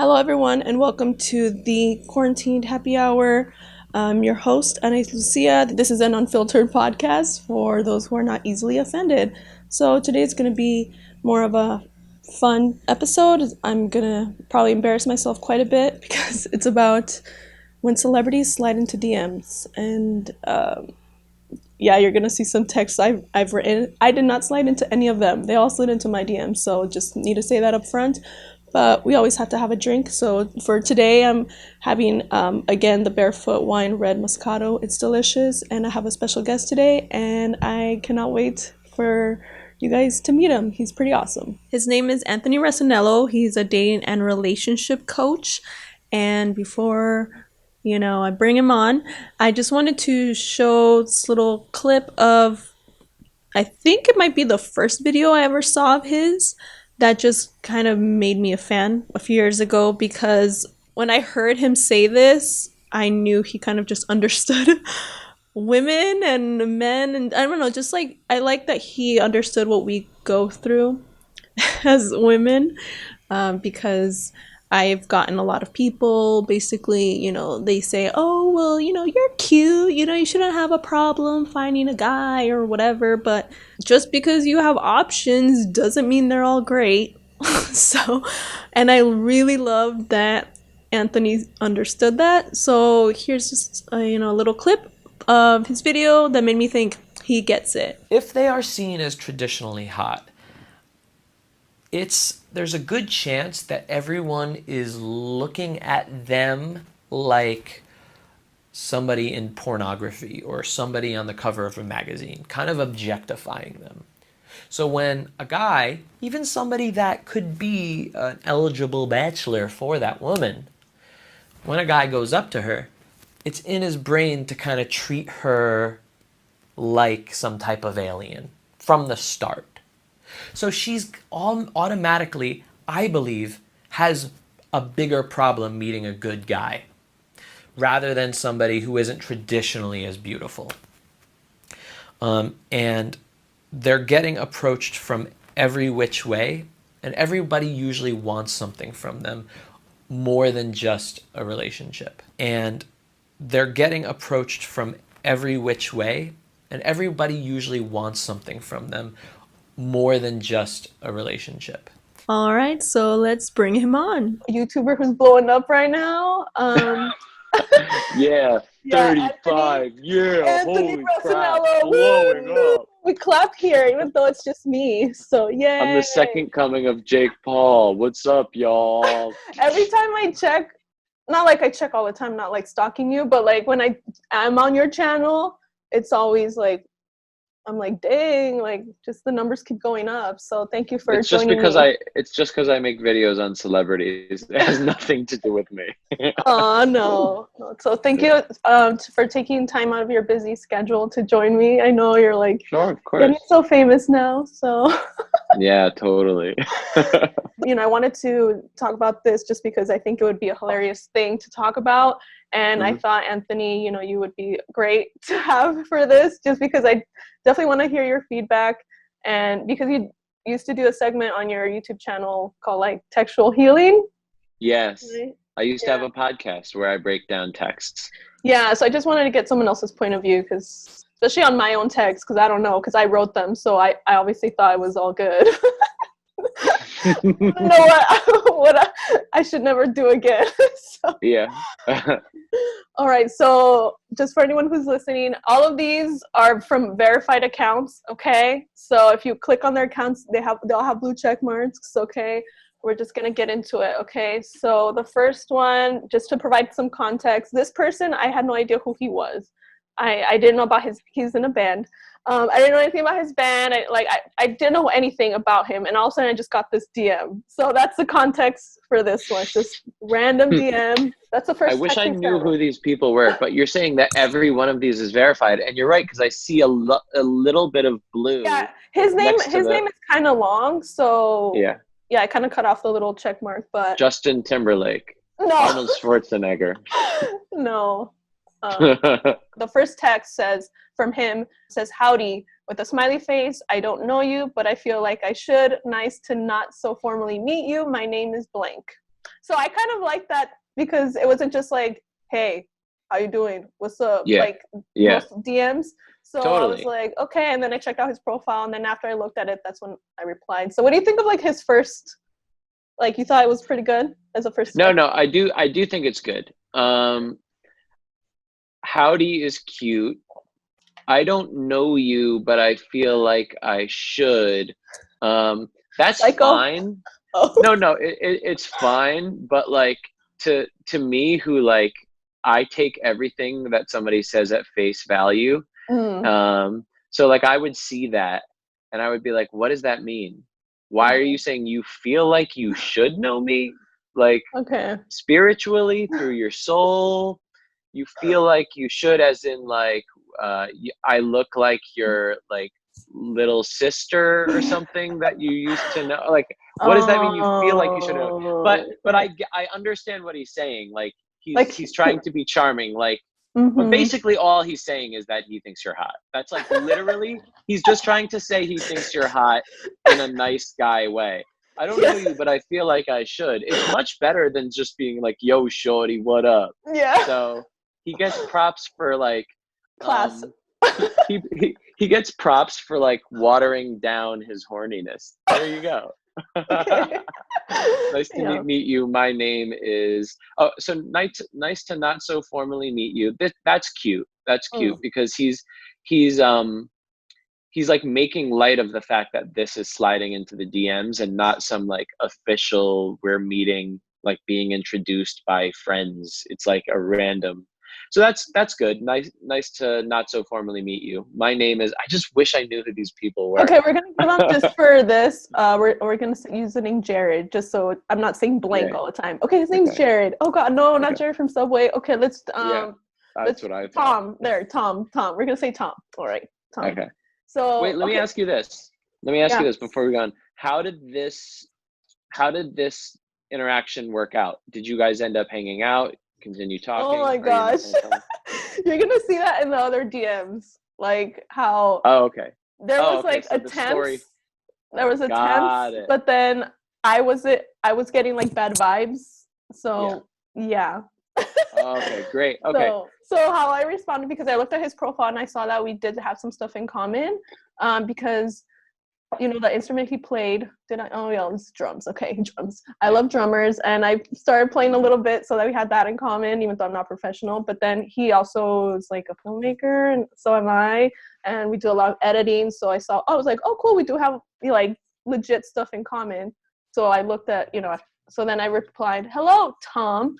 Hello, everyone, and welcome to the Quarantined Happy Hour. I'm your host, Ana Lucia. This is an unfiltered podcast for those who are not easily offended. So today is going to be more of a fun episode. I'm going to probably embarrass myself quite a bit because it's about when celebrities slide into DMs. And yeah, you're going to see some texts I've written. I did not slide into any of them. They all slid into my DMs, so just need to say that up front. But we always have to have a drink. So for today, I'm having, again, the Barefoot Wine Red Moscato. It's delicious. And I have a special guest today, and I cannot wait for you guys to meet him. He's pretty awesome. His name is Anthony Recenello. He's a dating and relationship coach. And before, I bring him on, I just wanted to show this little clip of, I think it might be the first video I ever saw of his that just kind of made me a fan a few years ago, because when I heard him say this, I knew he kind of just understood women and men. And I don't know, just like, I like that he understood what we go through as women, because I've gotten a lot of people basically, they say, oh, well, you're cute, you shouldn't have a problem finding a guy or whatever. But just because you have options doesn't mean they're all great. So, and I really love that Anthony understood that. So here's just a little clip of his video that made me think he gets it. If they are seen as traditionally hot, there's a good chance that everyone is looking at them like somebody in pornography or somebody on the cover of a magazine, kind of objectifying them. So when a guy, even somebody that could be an eligible bachelor for that woman, when a guy goes up to her, it's in his brain to kind of treat her like some type of alien from the start. So she's automatically, I believe, has a bigger problem meeting a good guy rather than somebody who isn't traditionally as beautiful. And they're getting approached from every which way, and everybody usually wants something from them more than just a relationship. And they're getting approached from every which way, and everybody usually wants something from them more than just a relationship. All right, so let's bring him on. A YouTuber who's blowing up right now. Yeah, Yeah, 35. Yeah, Anthony holy crap, Recenello. blowing Woo! up. We clap here, even though it's just me. So I'm yay! the second coming of Jake Paul. What's up, y'all? Every time I check, not like I check all the time, not like stalking you, but like when I'm on your channel, it's always like, I'm like, dang, like just the numbers keep going up. So thank you for joining me. It's just because I make videos on celebrities. It has nothing to do with me. Oh no. So thank you for taking time out of your busy schedule to join me. I know you're like Sure, of getting course. so famous now. So Yeah, totally. I wanted to talk about this just because I think it would be a hilarious thing to talk about. And I thought, Anthony, you would be great to have for this, just because I definitely want to hear your feedback. And because you used to do a segment on your YouTube channel called like textual healing. Yes. Right? I used to have a podcast where I break down texts. Yeah, so I just wanted to get someone else's point of view, because especially on my own text, because I don't know, because I wrote them, so I obviously thought it was all good. I don't know what I should never do again. So. Yeah. All right, so just for anyone who's listening, all of these are from verified accounts, okay? So if you click on their accounts, they'll have blue check marks, okay? We're just gonna get into it, okay? So the first one, just to provide some context, this person, I had no idea who he was. I didn't know about he's in a band. I didn't know anything about his band. I didn't know anything about him, and all of a sudden I just got this DM. So that's the context for this one. It's just random DM. That's the first. I wish I knew who these people were, but you're saying that every one of these is verified, and you're right, because I see a little bit of blue. Yeah, his name is kind of long, so yeah, I kind of cut off the little check mark, but Justin Timberlake, no, Arnold Schwarzenegger. No. The first text from him says, howdy, with a smiley face. I don't know you, but I feel like I should. Nice to not so formally meet you. My name is blank. So I kind of like that because it wasn't just like, hey, how you doing? What's up? Yeah. Like Yeah. most DMs. So I was Totally. like, okay. And then I checked out his profile. And then after I looked at it, that's when I replied. So what do you think of like his first, like you thought it was pretty good as a first No, text? no, I do think it's good. Howdy is cute. I don't know you, but I feel like I should. That's Psycho? fine. Oh. No, no, it's fine. But like to me, who like I take everything that somebody says at face value. Mm. So like I would see that and I would be like, what does that mean? Why are you saying you feel like you should know me? Like Okay. spiritually through your soul, you feel like you should, as in like I look like your like little sister or something that you used to know. Like, what does that mean? You feel like you should know? But Okay. I understand what he's saying. Like Like, he's trying to be charming. Like, but mm-hmm. basically all he's saying is that he thinks you're hot. That's like literally he's just trying to say he thinks you're hot in a nice guy way. I don't know Yeah. you, but I feel like I should. It's much better than just being like, yo, shorty, what up? Yeah. So he gets props for like Class. he gets props for like watering down his horniness. There you go. Okay. Nice to Yeah. meet you. My name is so nice to not so formally meet you. That's cute. That's cute Mm. because he's he's like making light of the fact that this is sliding into the DMs and not some like official we're meeting, like being introduced by friends. It's like a random. So that's good. Nice to not so formally meet you. My name is I just wish I knew who these people were. Okay, we're gonna give him just for this. We're gonna use the name Jared, just so I'm not saying blank Great. all the time. Okay, his name's Okay. Jared. Oh God, no, not Okay. Jared from Subway. Okay, let's Yeah. That's let's what I thought. Tom. There, Tom. Tom. We're gonna say Tom. All right, Tom. Okay. So Wait, let me okay, ask you this. Let me ask you yeah. this before we go on. How did this interaction work out? Did you guys end up hanging out, continue Oh talking? my Are you not gosh, going to tell me? you're gonna see that in the other DMs, like how Oh, okay. there Oh, was okay. like So the story. attempts. There was attempts, Got it. but then I was getting like bad vibes. Yeah. So yeah. Okay, great. Okay. So how I responded, because I looked at his profile and I saw that we did have some stuff in common. Because you know the instrument he played. Did I? Oh yeah, it was drums. Okay, drums. I Yeah. love drummers, and I started playing a little bit so that we had that in common, even though I'm not professional. But then he also is like a filmmaker, and so am I, and we do a lot of editing. So I was like, oh cool, we do have like legit stuff in common. So I looked at, so then I replied, hello, Tom.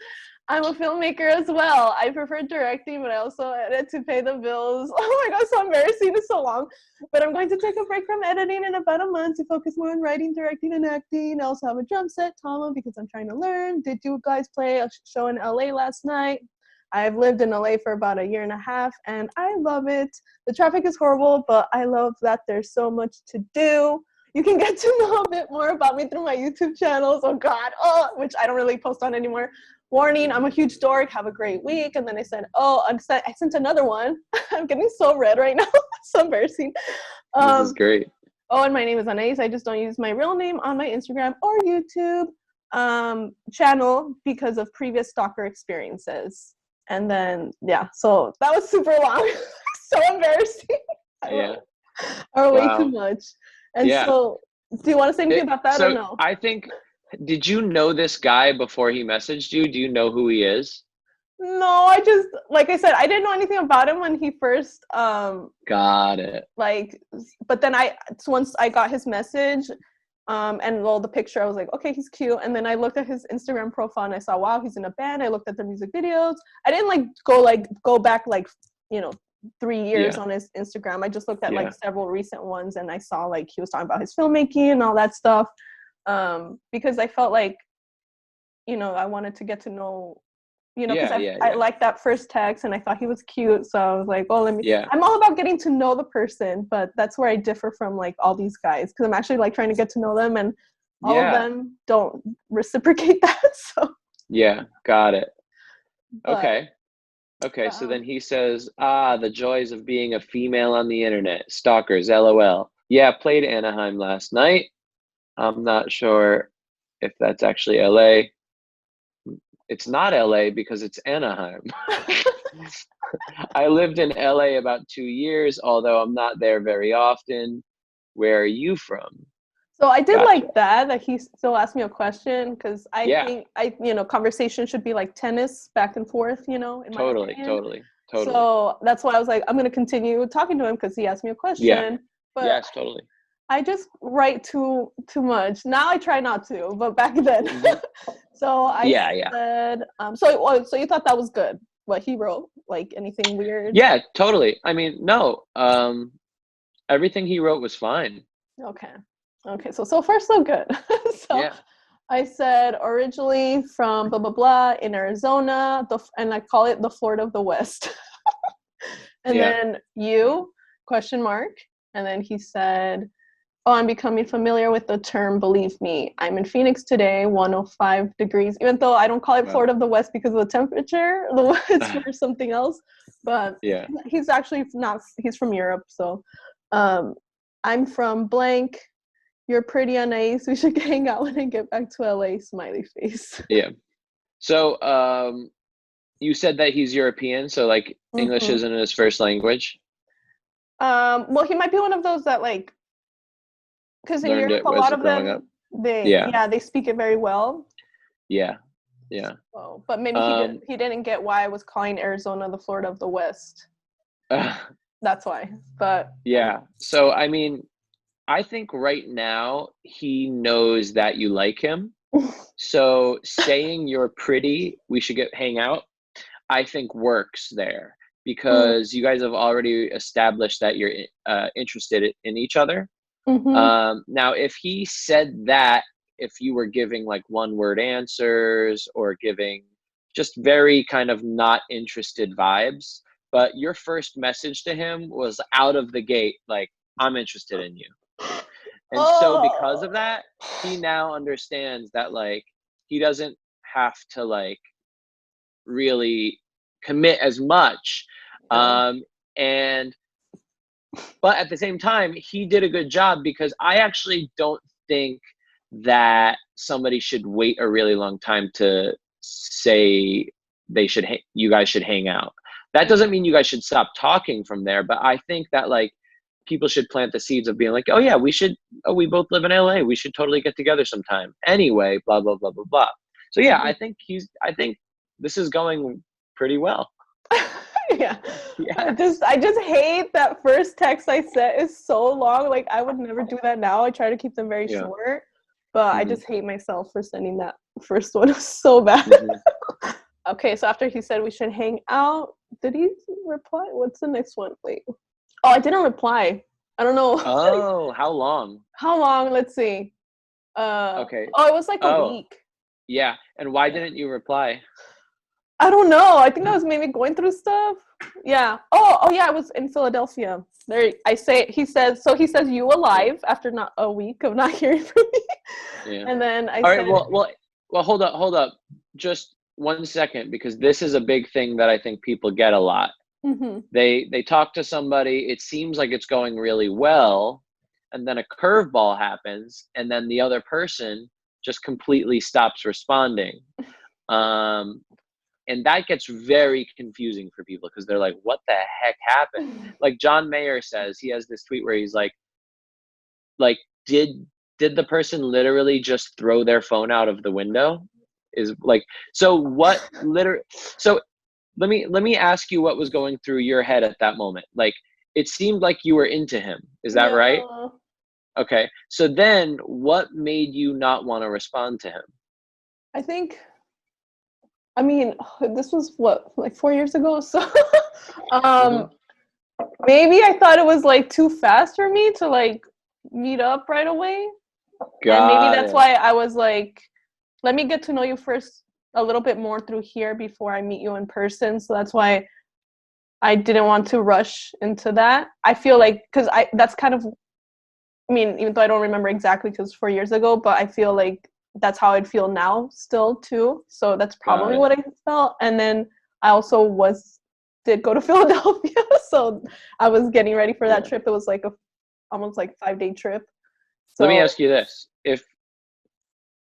I'm a filmmaker as well. I prefer directing, but I also edit to pay the bills. Oh my God, so embarrassing. It's so long. But I'm going to take a break from editing in about a month to focus more on writing, directing, and acting. I also have a drum set, Tama, because I'm trying to learn. Did you guys play a show in LA last night? I've lived in LA for about a year and a half, and I love it. The traffic is horrible, but I love that there's so much to do. You can get to know a bit more about me through my YouTube channels. Oh God, which I don't really post on anymore. Warning, I'm a huge dork. Have a great week. And then I said, I sent another one. I'm getting so red right now. So embarrassing. This is great. And my name is Anais. I just don't use my real name on my Instagram or YouTube channel because of previous stalker experiences. And then, yeah, so that was super long. So embarrassing. Yeah. Or way Wow. too much. And Yeah. so, do you want to say anything about that or So no? I think, did you know this guy before he messaged you? Do you know who he is? No, I just, like I said, I didn't know anything about him when he first Got it. like, but then once I got his message and the picture, I was like, okay, he's cute. And then I looked at his Instagram profile and I saw, wow, he's in a band. I looked at the music videos. I didn't go back 3 years on his Instagram. I just looked at like several recent ones and I saw like he was talking about his filmmaking and all that stuff. Because I felt like, I wanted to get to know, because I liked that first text and I thought he was cute. So I was like, well, I'm all about getting to know the person, but that's where I differ from like all these guys, because I'm actually like trying to get to know them, and all of them don't reciprocate that. So yeah, got it. But, Okay, so then he says, the joys of being a female on the internet. Stalkers, LOL. Yeah, played Anaheim last night. I'm not sure if that's actually LA. It's not LA because it's Anaheim. I lived in LA about 2 years, although I'm not there very often. Where are you from? So I did Gotcha. like that he still asked me a question, because I Yeah, think conversation should be like tennis, back and forth, in my totally, opinion. totally, totally. So that's why I was like, I'm gonna continue talking to him because he asked me a Yeah, question. But yes, totally. I just write too much. Now I try not to, but back then. Hmm. So I Yeah, yeah. said, so you thought that was good? What he wrote? Like anything weird? Yeah, totally. I mean, no, everything he wrote was fine. Okay. Okay. So far so good. So Yeah. I said originally from blah blah blah in Arizona, and I call it the Florida of the West. And Yeah. then you question mark, and then he said, "Oh, I'm becoming familiar with the term. Believe me, I'm in Phoenix today, 105 degrees. Even though I don't call it Wow. Florida of the West because of the temperature, it's for something else. But Yeah. he's actually not. He's from Europe, so um, I'm from blank. You're pretty and nice. We should hang out when I get back to LA. Smiley face. Yeah. So, you said that he's European, so like English Hmm. isn't his first language. Well, he might be one of those that like, because in Learned Europe it a as lot a of growing up. them they Yeah. they speak it very well. Yeah. Yeah. Oh, but maybe Um, he didn't get why I was calling Arizona the Florida of the West. That's why. But yeah. So, I mean, I think right now he knows that you like him. So saying you're pretty, we should get hang out, I think works there because you guys have already established that you're interested in each other. mm-hmm. Now, if he said that, if you were giving like one word answers or giving just very kind of not interested vibes, but your first message to him was out of the gate, like, I'm interested in you. And so because Oh. of that, he now understands that like he doesn't have to like really commit as much. Yeah. Um, and but at the same time, he did a good job because I actually don't think that somebody should wait a really long time to say you guys should hang out. That doesn't mean you guys should stop talking from there, but I think that like people should plant the seeds of being like, oh yeah, we both live in LA, we should totally get together sometime anyway, blah blah blah blah blah. So yeah, I think this is going pretty well. Yeah. Yes. I just hate that first text I sent is so long. Like I would never do that now. I try to keep them very Yeah. short. But I Hmm. just hate myself for sending that first one. It was so bad. Hmm. Okay, so after he said we should hang out, did he reply? What's the next one? Wait. Oh, I didn't reply. I don't know. Oh, how long? How long? Let's see. Okay. Oh, it was like a Oh, week. yeah. And why Yeah. didn't you reply? I don't know. I think I was maybe going through stuff. Yeah. Oh yeah, I was in Philadelphia. There he says you Yeah. alive after not a week of not hearing from me. Yeah. And then I All right. said, Well, hold up, hold up. Just 1 second, because this is a big thing that I think people get a lot. mm-hmm. They talk to somebody, it seems like it's going really well, and then a curveball happens, and then the other person just completely stops responding. Um, and that gets very confusing for people because they're like, what the heck happened? Like John Mayer says, he has this tweet where he's like did the person literally just throw their phone out of the window? Is like, so what literally, so let me ask you what was going through your head at that moment. Like, it seemed like you were into him, is that right? Yeah. Okay, so then what made you not want to respond to him? I think I mean this was what, like 4 years ago. So Hmm. um maybe I thought it was like too fast for me to like meet up right away. And maybe Got that's it. why I was like, let me get to know you first a little bit more through here before I meet you in person. So that's why I didn't want to rush into that. I feel like, because that's kind of, I mean, even though I don't remember exactly because 4 years ago, but I feel like that's how I'd feel now still too. So that's Got probably it. what I felt. And then I also did go to Philadelphia. So I was getting ready for that Yeah. trip. It was like almost like 5-day trip. Let me So ask you this.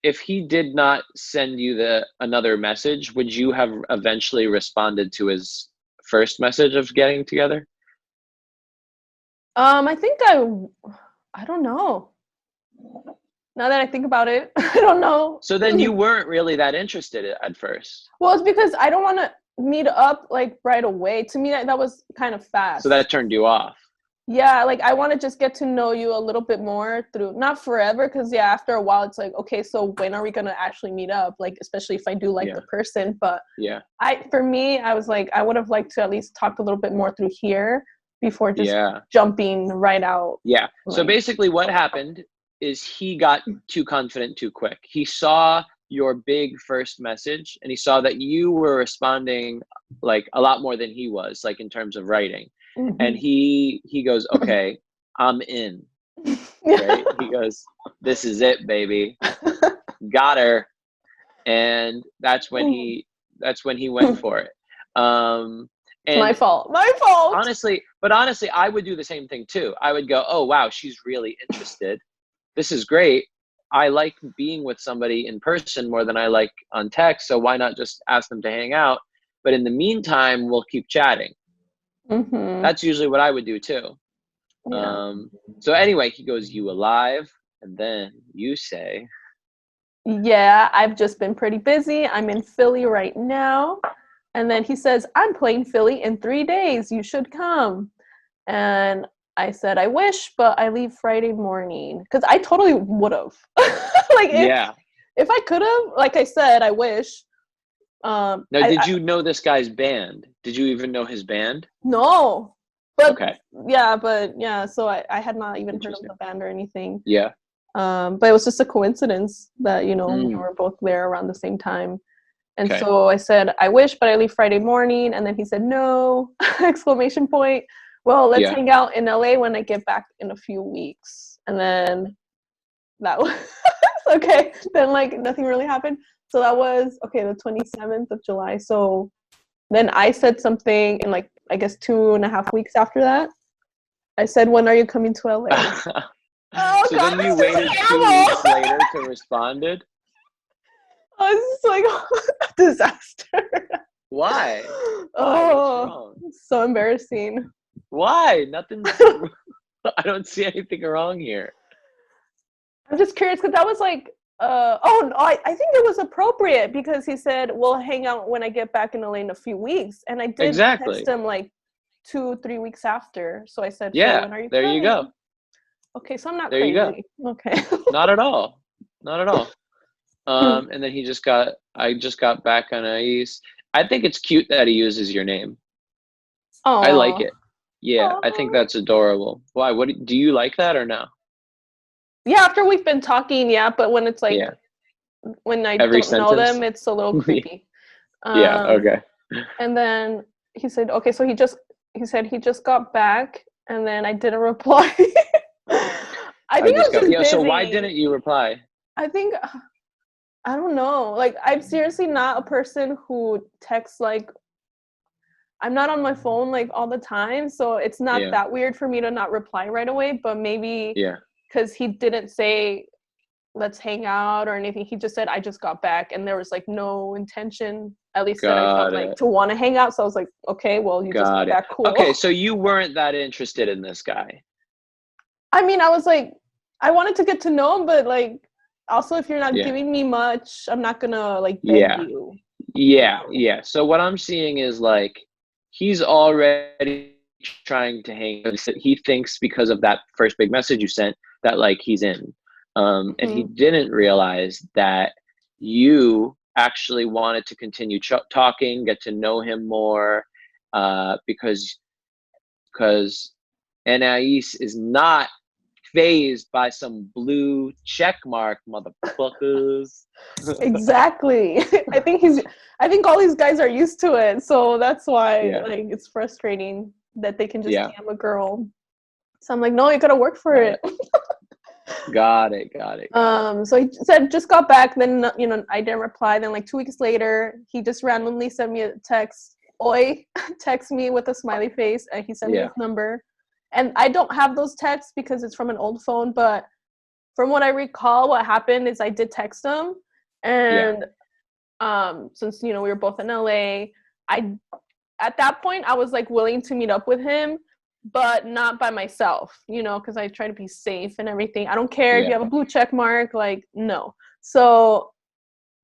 if he did not send you another message, would you have eventually responded to his first message of getting together? I think I don't know. Now that I think about it, I don't know. So then you weren't really that interested at first. Well, it's because I don't want to meet up like right away. To me, that was kind of So fast. that turned you off. Yeah, like I want to just get to know you a little bit more through, not forever, because yeah, after a while it's like, okay, so when are we gonna actually meet up? Like, especially if I do like the person. But Yeah. for me, I was like, I would have liked to at least talk a little bit more through here before just Yeah. jumping right out. Yeah. So Like, basically what happened is he got too confident too quick. He saw your big first message and he saw that you were responding like a lot more than he was, like in terms of writing. And he goes, okay, I'm in. Right? He goes, this is it, baby. Got her. And that's when he went for it. It's my And fault. My fault. honestly, I would do the same thing too. I would go, oh wow, she's really interested. This is great. I like being with somebody in person more than I like on text, so why not just ask them to hang out? But in the meantime, we'll keep chatting. That's usually what I would do too. Yeah. So anyway, he goes, you alive? And then you say, Yeah, I've just been pretty busy. I'm in Philly right now. And then he says, I'm playing Philly in 3 days. You should come. And I said, I wish, but I leave Friday morning. Because I totally would have. Like, yeah. if I could have, like I said, I wish. Now, did you know this guy's band? Did you even know his band? No. But okay. yeah, so I had not even heard of the band or anything. Yeah. But it was just a coincidence that, we were both there around the same time. And so I said, I wish, but I leave Friday morning. And then he said, no, exclamation point. Well, let's hang out in LA when I get back in a few weeks. And then that was okay. Then like nothing really happened. So that was, okay, the 27th of July. So then I said something in like, I guess 2.5 weeks after that. I said, when are you coming to LA? Oh, so God, then you waited 2 weeks later to responded? I was just like, disaster. Why? Oh, so embarrassing. Why? Nothing. I don't see anything wrong here. I'm just curious because that was like, I think it was appropriate because he said, we'll hang out when I get back in LA in a few weeks. And I did text him like 2-3 weeks after. So I said, yeah, so when are you there coming? You go. Okay, so I'm not there crazy. You go. Okay. Not at all. Not at all. And then I just got back on ice. I think it's cute that he uses your name. Aww. I like it. Yeah, aww. I think that's adorable. Why? Do you like that or no? Yeah, after we've been talking, yeah, but when it's like, when I don't know them, it's a little creepy. Yeah, okay. And then he said, okay, so he said he just got back, and then I didn't reply. I think I was just busy. So why didn't you reply? I think, I don't know. Like, I'm seriously not a person who texts, like, I'm not on my phone, like, all the time, so it's not that weird for me to not reply right away, but maybe because he didn't say, let's hang out or anything. He just said, I just got back, and there was, like, no intention, at least that I felt like, to want to hang out, so I was like, okay, well, you just got back, cool. Okay, so you weren't that interested in this guy. I mean, I was like, I wanted to get to know him, but, like, also, if you're not giving me much, I'm not gonna, like, beg you. Yeah. So what I'm seeing is, like, he's already trying to hang. He thinks because of that first big message you sent that, like, he's in. And he didn't realize that you actually wanted to continue talking, get to know him more, because Anais is not phased by some blue check mark, motherfuckers. Exactly. I think all these guys are used to it, so that's why like it's frustrating that they can just DM a girl. So I'm like, no, you gotta work for it. Got it. So he said just got back, then I didn't reply. Then like 2 weeks later, he just randomly sent me a text. Oi, text me with a smiley face, and he sent me his number. And I don't have those texts because it's from an old phone, but from what I recall, what happened is I did text him, Yeah. and since we were both in LA, I at that point I was like willing to meet up with him, but not by myself, because I try to be safe and everything. I don't care if you Yeah. have a blue check mark, like no. So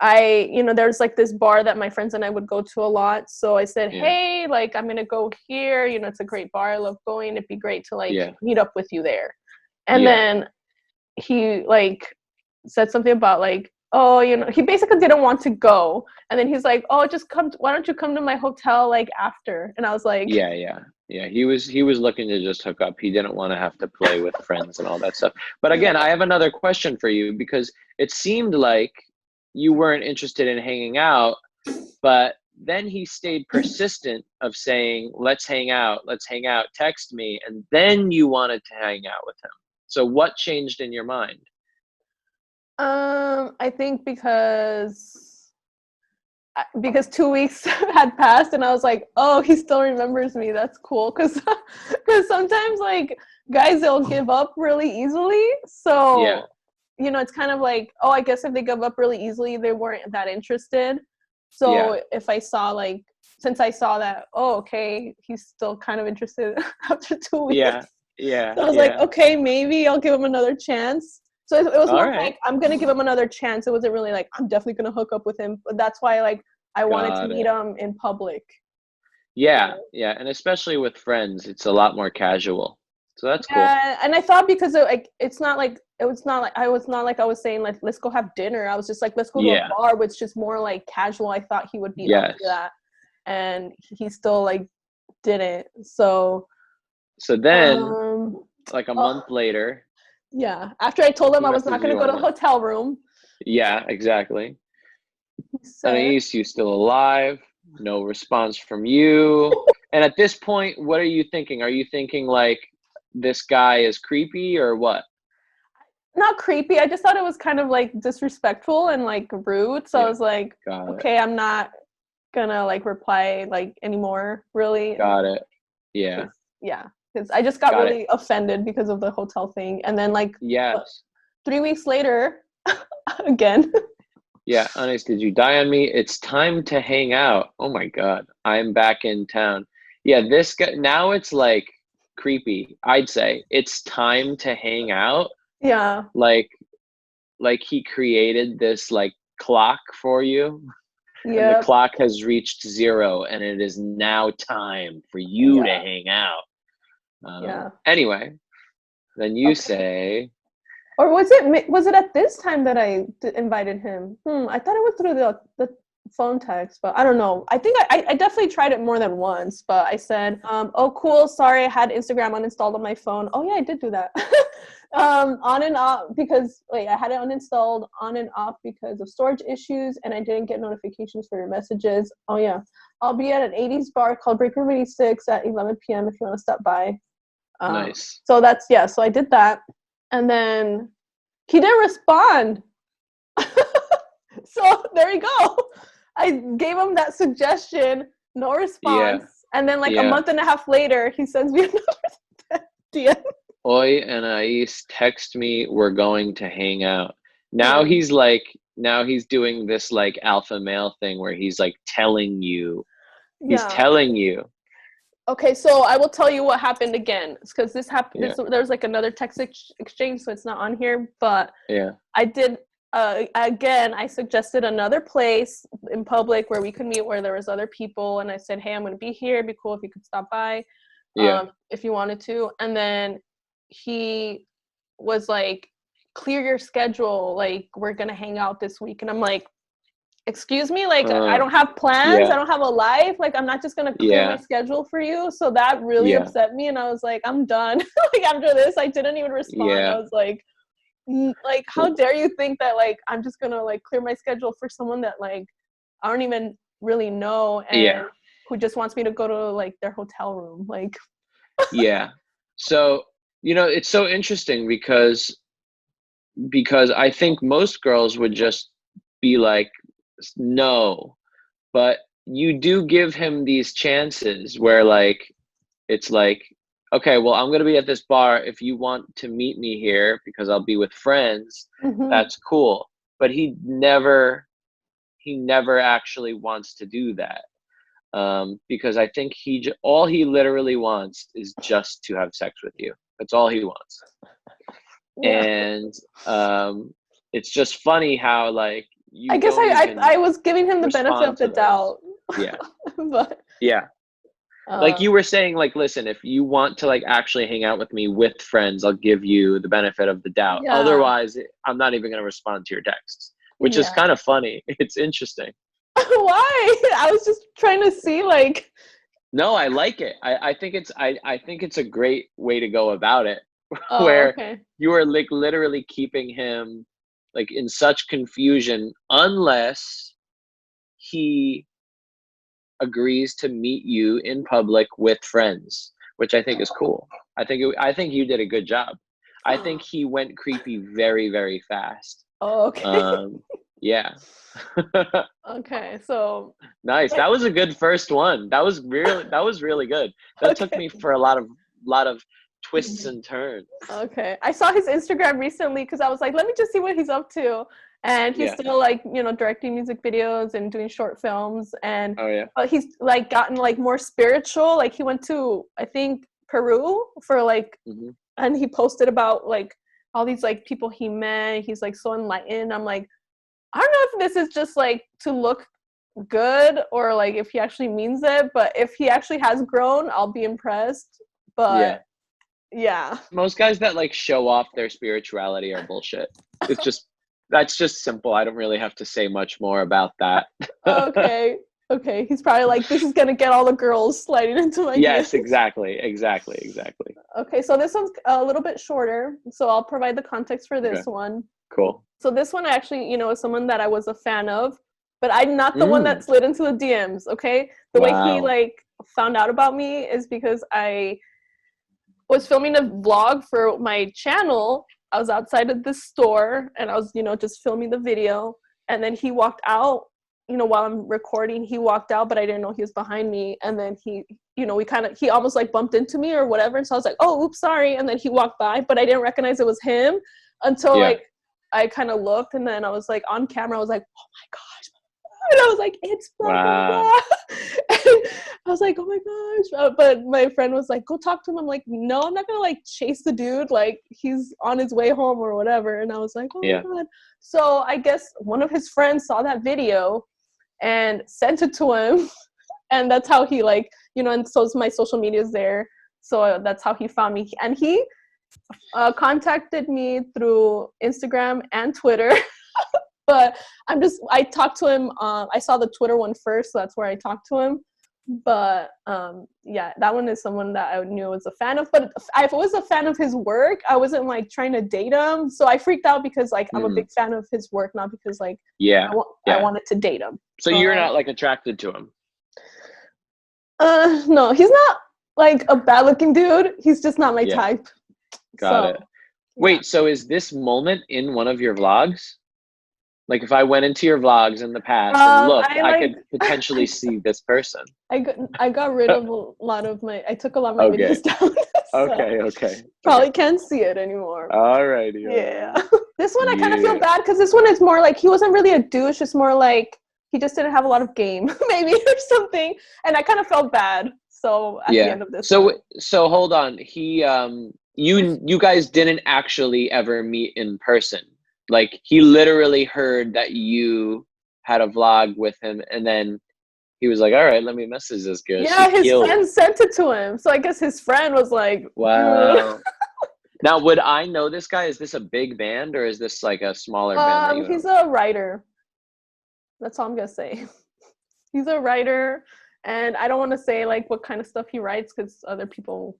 there's like this bar that my friends and I would go to a lot. So I said, Yeah. hey, like I'm gonna go here. It's a great bar. I love going. It'd be great to like Yeah. meet up with you there. And Yeah. then he like said something about like, oh, he basically didn't want to go. And then he's like, oh, just come. Why don't you come to my hotel like after? And I was like, Yeah. Yeah. Yeah. He was looking to just hook up. He didn't want to have to play with friends and all that stuff. But again, yeah, I have another question for you, because it seemed like you weren't interested in hanging out, but then he stayed persistent of saying, let's hang out, text me, and then you wanted to hang out with him. So what changed in your mind? I think because 2 weeks had passed and I was like, oh, he still remembers me. That's cool. Because sometimes like guys, they'll give up really easily. Yeah. So, it's kind of like, oh, I guess if they give up really easily, they weren't that interested. Yeah. So if I saw like, since I saw that, oh, okay, he's still kind of interested after 2 weeks. Yeah. Yeah. So I was like, Yeah. okay, maybe I'll give him another chance. So it was All more right. like, I'm going to give him another chance. It wasn't really like, I'm definitely going to hook up with him. But that's why, like, I wanted to Got meet it. him in public. Yeah. So, Yeah. And especially with friends, it's a lot more casual. So that's cool. yeah. And I thought because it's not like, I was saying, like, let's go have dinner. I was just like, let's go to a Yeah. bar, which is just more like casual. I thought he would be up Yes. for that. And he still, like, didn't. So, So then, um, like a oh, month later, yeah. After I told him he I was not messages going to you go to on a the. hotel room, Yeah, exactly. he said, Anais, you still alive? No response from you. And at this point, what are you thinking? Are you thinking like this guy is creepy or what? not creepy. I just thought it was kind of like disrespectful and like rude. So I Yeah, was like, got it. okay, I'm not gonna like reply like anymore, really. Got it. Yeah, Yeah, because I just got got it. really offended because of the hotel thing. And then like Yes. 3 weeks later, again. Yeah, Anais, did you die on me? It's time to hang out. Oh my God, I'm back in town. Yeah, this guy, now it's like creepy. I'd say it's time to hang out. Yeah. Like, like he created this like clock for you, and the Yep. clock has reached zero, and it is now time for you to Yeah. hang out. Yeah. Anyway, then you Okay. say, Or was it at this time that I invited him? I thought it was through the phone text, but I don't know. I think I definitely tried it more than once, but I said, oh, cool, sorry, I had Instagram uninstalled on my phone. Oh yeah, I did do that. On and off because wait, I had it uninstalled on and off because of storage issues, and I didn't get notifications for your messages. Oh yeah, I'll be at an 80s bar called Break Room 86 at 11 p.m. if you want to stop by. nice. So that's, yeah, so I did that. And then he didn't respond. So there you go. I gave him that suggestion, no Yeah, response. And then like a yeah. month and a half later, he sends me another DM. Oi, Anais, text me. We're going to hang out. Now Yeah. he's like, now he's doing this like alpha male thing where he's like telling you, he's Yeah. telling you. Okay, so I will tell you what happened again, because this happened. Yeah, There's like another text exchange, so it's not on here. But yeah, I did again. I suggested another place in public where we could meet, where there was other people, and I said, "Hey, I'm going to be here. It'd be cool if you could stop by, yeah. if you wanted to." And then he was like, "Clear your schedule. Like, we're going to hang out this week." And I'm like, excuse me, like I Uh, don't have plans, I yeah, don't have a life, like I'm not just gonna clear my yeah, schedule for you. So that really yeah, upset me, and I was like, I'm done. Like after this I didn't even respond. I yeah. was like, like how dare you think that like I'm just gonna like clear my schedule for someone that like I don't even really know, Yeah, and who just wants me to go to like their hotel room, like. yeah. So, it's so interesting because I think most girls would just be like, no, but you do give him these chances where like it's like okay, well, I'm gonna be at this bar. If you want to meet me here because I'll be with friends, Mm-hmm. that's cool. But he never actually wants to do that. Because I think all he literally wants is just to have sex with you. That's all he wants. Yeah. And it's just funny how like I you guess don't even I was giving him the benefit respond of the to those. doubt. Yeah, But yeah. Like um you were saying, like, listen, if you want to like actually hang out with me with friends, I'll give you the benefit of the doubt. yeah. Otherwise, I'm not even going to respond to your texts, which is Yeah. kind of funny. It's interesting. Why? I was just trying to see like No, I like it. I think it's a great way to go about it, oh, where okay. you are like literally keeping him like in such confusion unless he agrees to meet you in public with friends, which I think is cool. I think you did a good job. I think he went creepy very, very fast. Oh, okay. Um, yeah. Okay. So Nice. but That was a good first one. That was really good. That took okay. me for a lot of twists and turns. Okay. I saw his Instagram recently because I was like, let me just see what he's up to. And he's Yeah. still like, directing music videos and doing short films. And Oh yeah. but he's like gotten like more spiritual. Like he went to, I think, Peru for like, Hmm. and he posted about like all these like people he met. He's like so enlightened. I'm like, I don't know if this is just like to look good or like if he actually means it. But if he actually has grown, I'll be impressed. Yeah. But yeah. Most guys that like show off their spirituality are bullshit. It's just that's just simple. I don't really have to say much more about that. Okay. Okay. He's probably like, this is gonna get all the girls sliding into my Yes, DMs. exactly, exactly, exactly. Okay, so this one's a little bit shorter. So I'll provide the context for this Okay, one. cool. So this one actually, is someone that I was a fan of, but I'm not the one that Mm, slid into the DMs. Okay, the way he wow. like found out about me is because I was filming a vlog for my channel. I was outside of this store and I was, just filming the video. And then he walked out, while I'm recording, he walked out, but I didn't know he was behind me. And then he almost like bumped into me or whatever. And so I was like, oh, oops, sorry. And then he walked by, but I didn't recognize it was him until Yeah. like I kind of looked and then I was like on camera, I was like, oh my gosh. And I was like, it's blah, blah, Wow. blah. And I was like, oh my gosh. But my friend was like, go talk to him. I'm like, no, I'm not going to like chase the dude. Like he's on his way home or whatever. And I was like, oh Yeah. my God. So I guess one of his friends saw that video and sent it to him. And that's how he like, and so my social media is there. So that's how he found me. And he contacted me through Instagram and Twitter. But I talked to him. I saw the Twitter one first, so that's where I talked to him. But yeah, that one is someone that I knew I was a fan of. But I was a fan of his work. I wasn't like trying to date him. So I freaked out because like I'm a Mm, big fan of his work, not because like yeah. I Yeah. wanted to date him. So you're not like attracted to him. No, he's not like a bad looking dude. He's just not my Yeah. type. Got So it. yeah. Wait, so is this moment in one of your vlogs? Like if I went into your vlogs in the past and looked, I I like could potentially see this person. I got rid of a lot of my I took a lot of my Okay. videos down. So Okay. Okay. Okay. probably can't see it anymore. Alrighty. Yeah. Alrighty. This one I kind of feel Yeah. bad because this one is more like he wasn't really a douche. It's more like he just didn't have a lot of game, maybe or something. And I kind of felt bad. So at the Yeah. end of this one, So hold on. You guys didn't actually ever meet in person. Like he literally heard that you had a vlog with him and then he was like, "All right, let me message this girl. yeah, She his killed." friend sent it to him. So I guess his friend was like, Wow. Now, would I know this guy? Is this a big band or is this like a smaller band that you he's know? a writer. That's all I'm gonna say. He's a writer, and I don't want to say like what kind of stuff he writes because other people,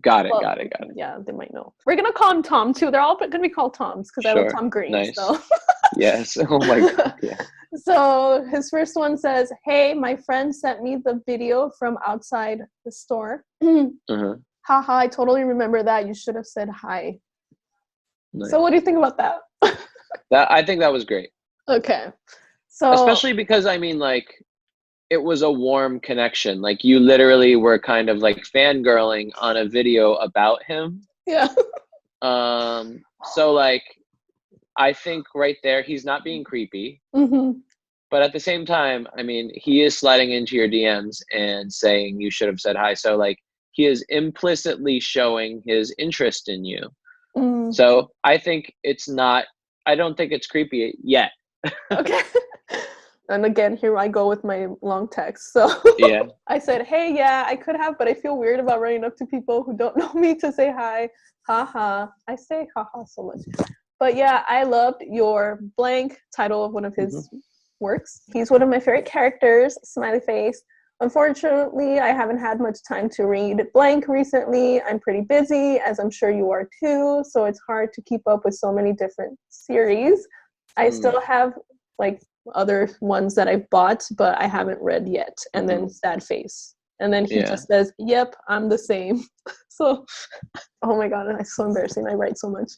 Got it. well, Got it. Got it. yeah, they might know. We're gonna call him Tom too. They're all gonna be called Toms because I love Sure. Tom Green. Nice. So. Yes. Oh my God. Yeah. So his first one says, "Hey, my friend sent me the video from outside the store. Uh-huh. Haha, I totally remember that. You should have said hi." So what do Nice. you think about that? That I think that was great. Okay. So Especially because I mean like it was a warm connection. Like you literally were kind of like fangirling on a video about him. Yeah. So like I think right there he's not being creepy. Mm-hmm. But at the same time, I mean, he is sliding into your DMs and saying you should have said hi. So like he is implicitly showing his interest in you. Mm. So I think it's not, I don't think it's creepy yet. Okay. And again, here I go with my long text. So Yeah. I said, hey, yeah, I could have, but I feel weird about running up to people who don't know me to say hi. Haha. I say haha so much. But yeah, I loved your blank title of one of his works. He's one of my favorite characters, smiley face. Unfortunately, I haven't had much time to read blank recently. I'm pretty busy, as I'm sure you are too, so it's hard to keep up with so many different series. I still have like other ones that I bought, but I haven't read yet. And then sad face. And then he just says, yep, I'm the same. So, oh my God, it's so embarrassing. I write so much.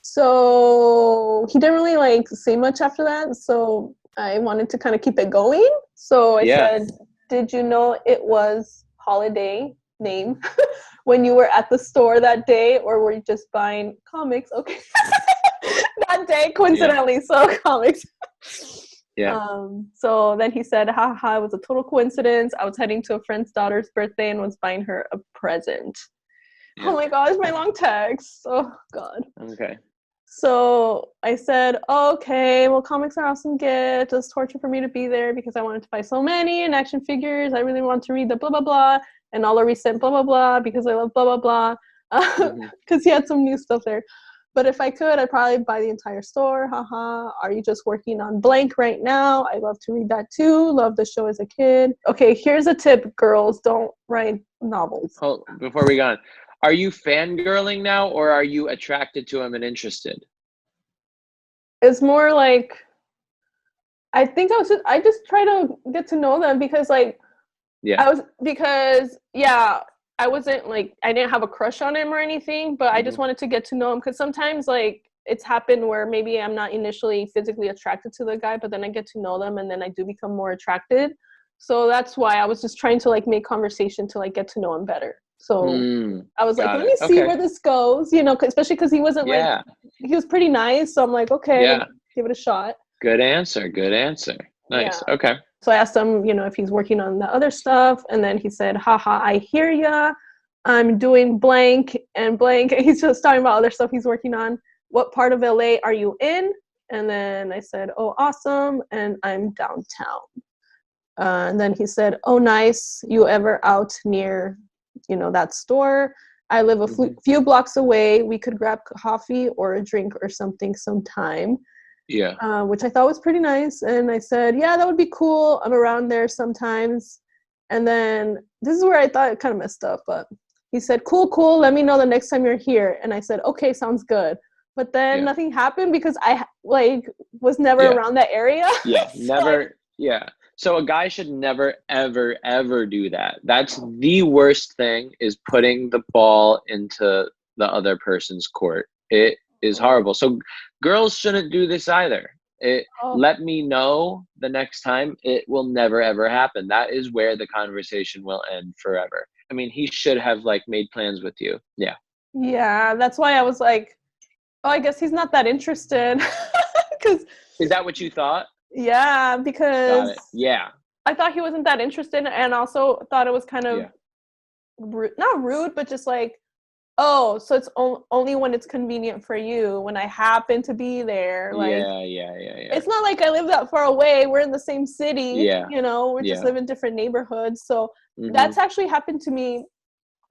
So he didn't really like say much after that. So I wanted to kind of keep it going. So I said, did you know it was holiday name when you were at the store that day, or were you just buying comics? Okay. That day, coincidentally, so comics. So then he said, haha, it was a total coincidence. I was heading to a friend's daughter's birthday and was buying her a present. Oh my gosh, my long text. Oh God. Okay. So I said, okay, well, comics are awesome gift. It's torture for me to be there because I wanted to buy so many and action figures. I really want to read the blah, blah, blah, and all the recent blah, blah, blah, because I love blah, blah, blah. Because he had some new stuff there. But if I could, I'd probably buy the entire store. Haha. Are you just working on blank right now? I love to read that too. Love the show as a kid. Okay, here's a tip, girls. Don't write novels. Oh, before we go on, are you fangirling now, or are you attracted to him and interested? It's more like, I think I just try to get to know them because like, I wasn't like, I didn't have a crush on him or anything, but I just wanted to get to know him because sometimes like it's happened where maybe I'm not initially physically attracted to the guy, but then I get to know them and then I do become more attracted. So that's why I was just trying to like make conversation to like get to know him better. So I was like, let me see where this goes, you know, especially because he wasn't like, he was pretty nice. So I'm like, okay, give it a shot. Good answer. Nice. Yeah. Okay. So I asked him, you know, if he's working on the other stuff. And then he said, haha, I hear ya. I'm doing blank and blank. He's just talking about other stuff he's working on. What part of LA are you in? And then I said, oh, awesome. And I'm downtown. And then he said, oh, nice. You ever out near, you know, that store? I live a few blocks away. We could grab coffee or a drink or something sometime. Yeah. Which I thought was pretty nice. And I said, yeah, that would be cool. I'm around there sometimes. And then this is where I thought it kind of messed up, but he said, cool. Let me know the next time you're here. And I said, okay, sounds good. But then nothing happened because I like was never around that area. Never. So a guy should never, ever, ever do that. That's the worst thing, is putting the ball into the other person's court. It is horrible. So girls shouldn't do this either. Let me know the next time. It will never, ever happen. That is where the conversation will end forever. I mean, he should have like made plans with you. Yeah, that's why I was like, oh, I guess he's not that interested. Is that what you thought? Yeah, because Got it. Yeah. I thought he wasn't that interested, and also thought it was kind of not rude, but just like, oh, so it's only when it's convenient for you, when I happen to be there. Like, it's not like I live that far away. We're in the same city. You know, we just live in different neighborhoods. So that's actually happened to me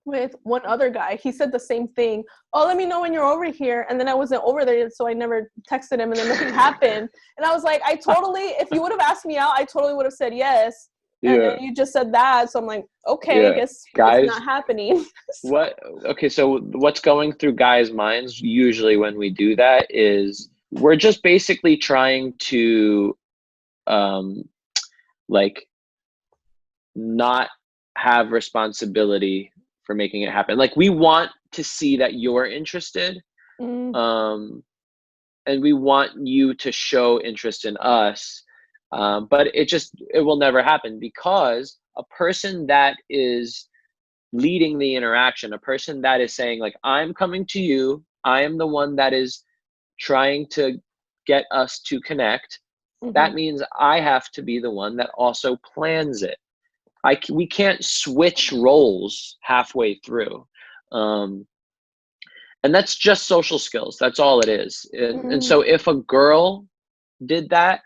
with one other guy. He said the same thing. Oh, let me know when you're over here. And then I wasn't over there yet, so I never texted him, and then nothing happened. And I was like, if you would have asked me out, I totally would have said yes. And then you just said that, so I'm like, okay, I guess guys, it's not happening. So what's going through guys' minds usually when we do that is we're just basically trying to like not have responsibility for making it happen. Like, we want to see that you're interested, and we want you to show interest in us, But it will never happen, because a person that is leading the interaction, a person that is saying like, I'm coming to you, I am the one that is trying to get us to connect, that means I have to be the one that also plans it. We can't switch roles halfway through. And that's just social skills. That's all it is. And so if a girl did that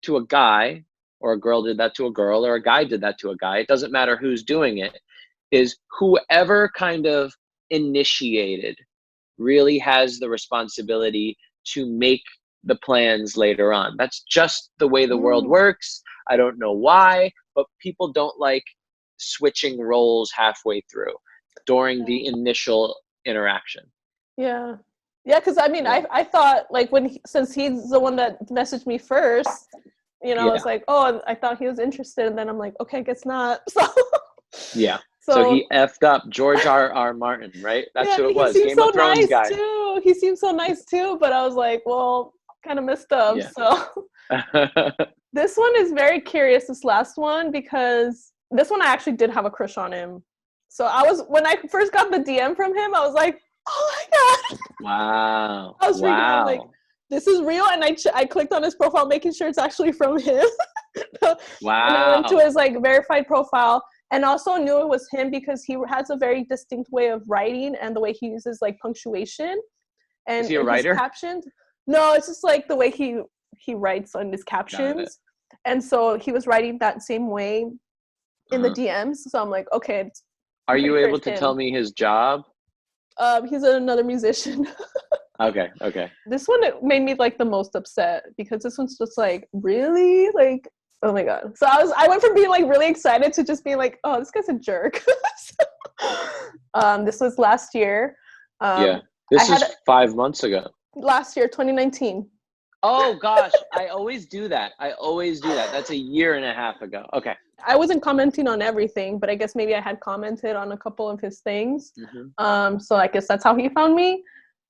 to a guy, or a girl did that to a girl, or a guy did that to a guy, it doesn't matter who's doing it, is whoever kind of initiated really has the responsibility to make the plans later on. That's just the way the world works. I don't know why, but people don't like switching roles halfway through during the initial interaction. Yeah. Yeah, because I mean, I thought like since he's the one that messaged me first, you know, I was like, oh, I thought he was interested, and then I'm like, okay, I guess not. So he effed up George R. Martin, right? That's who it was. He seems Game of Thrones nice guy. too. He seems so nice too, but I was like, well, kind of messed up. Yeah. So this one is very curious, this last one, because this one I actually did have a crush on him. So when I first got the DM from him, I was like, oh my God. Wow. I was freaking out, like, this is real. And I clicked on his profile, making sure it's actually from him. Wow. And I went to his like verified profile, and also knew it was him because he has a very distinct way of writing and the way he uses like punctuation. And is he a writer? His captions. No, it's just like the way he writes on his captions. And so he was writing that same way in the DMs. So I'm like, okay. Are you able to tell me his job? He's another musician. Okay. This one, it made me like the most upset, because this one's just like, really? Like, oh my God. So I went from being like really excited to just being like, oh, this guy's a jerk. This was last year. This is 5 months ago. Last year, 2019. Oh gosh, I always do that. That's a year and a half ago. Okay. I wasn't commenting on everything, but I guess maybe I had commented on a couple of his things. So I guess that's how he found me.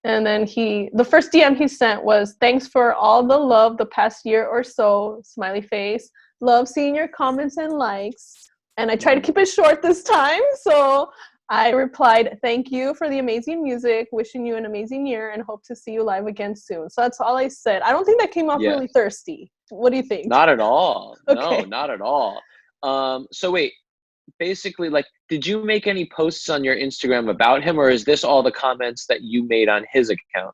And then the first DM he sent was, thanks for all the love the past year or so, smiley face. Love seeing your comments and likes. And I tried to keep it short this time. So I replied, thank you for the amazing music, wishing you an amazing year, and hope to see you live again soon. So that's all I said. I don't think that came off really thirsty. What do you think? Not at all. Okay. No, not at all. So wait, basically, like, did you make any posts on your Instagram about him, or is this all the comments that you made on his account?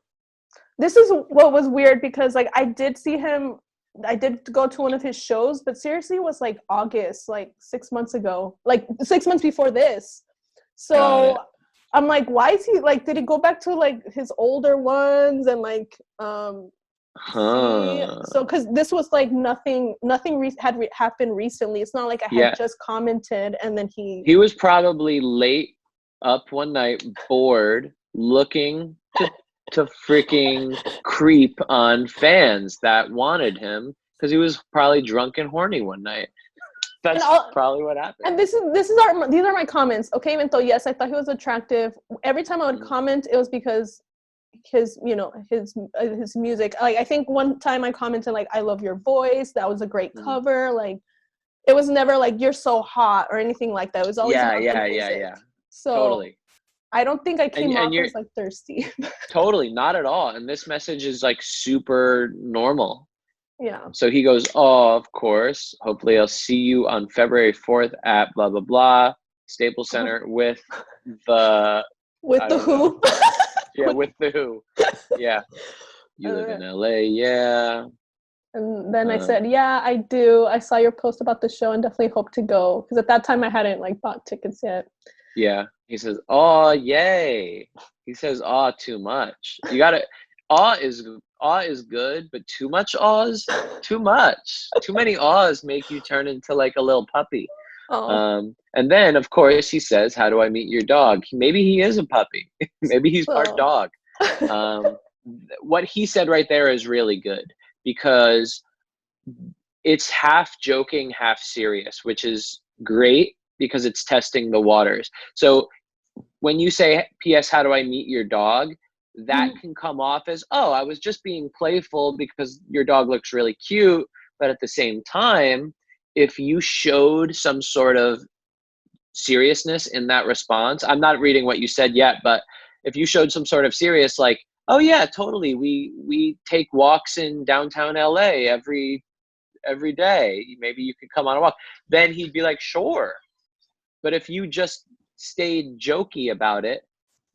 This is what was weird, because like I did see him, I did go to one of his shows, but seriously it was like August, like 6 months ago, like 6 months before this. So I'm like, why is he like, did he go back to like his older ones and like so because this was like nothing had happened recently. It's not like I had just commented and then he was probably late up one night, bored, looking to freaking creep on fans that wanted him, because he was probably drunk and horny one night. That's probably what happened. And these are my comments. Okay, even though yes, I thought he was attractive, every time I would comment, it was because his music. Like I think one time I commented like, I love your voice, that was a great cover. Like it was never like, you're so hot or anything like that. It was always yeah. So totally. I don't think I came off as like thirsty. Totally, not at all. And this message is like super normal. Yeah. So he goes, oh, of course. Hopefully I'll see you on February 4th at blah, blah, blah, Staples Center with the... Who? Yeah, with the Who. Yeah. You live in LA, yeah. And then I said, yeah, I do. I saw your post about the show and definitely hope to go. Because at that time I hadn't like bought tickets yet. Yeah. He says, oh, yay. He says, oh, too much. You got to... Awe is good, but too much awes, too much. Too many awes make you turn into like a little puppy. And then, of course, he says, how do I meet your dog? Maybe he is a puppy. Maybe he's part dog. What he said right there is really good, because it's half joking, half serious, which is great because it's testing the waters. So when you say, P.S., how do I meet your dog? That can come off as, oh, I was just being playful because your dog looks really cute, But at the same time, if you showed some sort of seriousness in that response, I'm not reading what you said yet, but if you showed some sort of serious, like, oh yeah, totally, we take walks in downtown LA every day, maybe you could come on a walk, then he'd be like, sure. But if you just stayed jokey about it,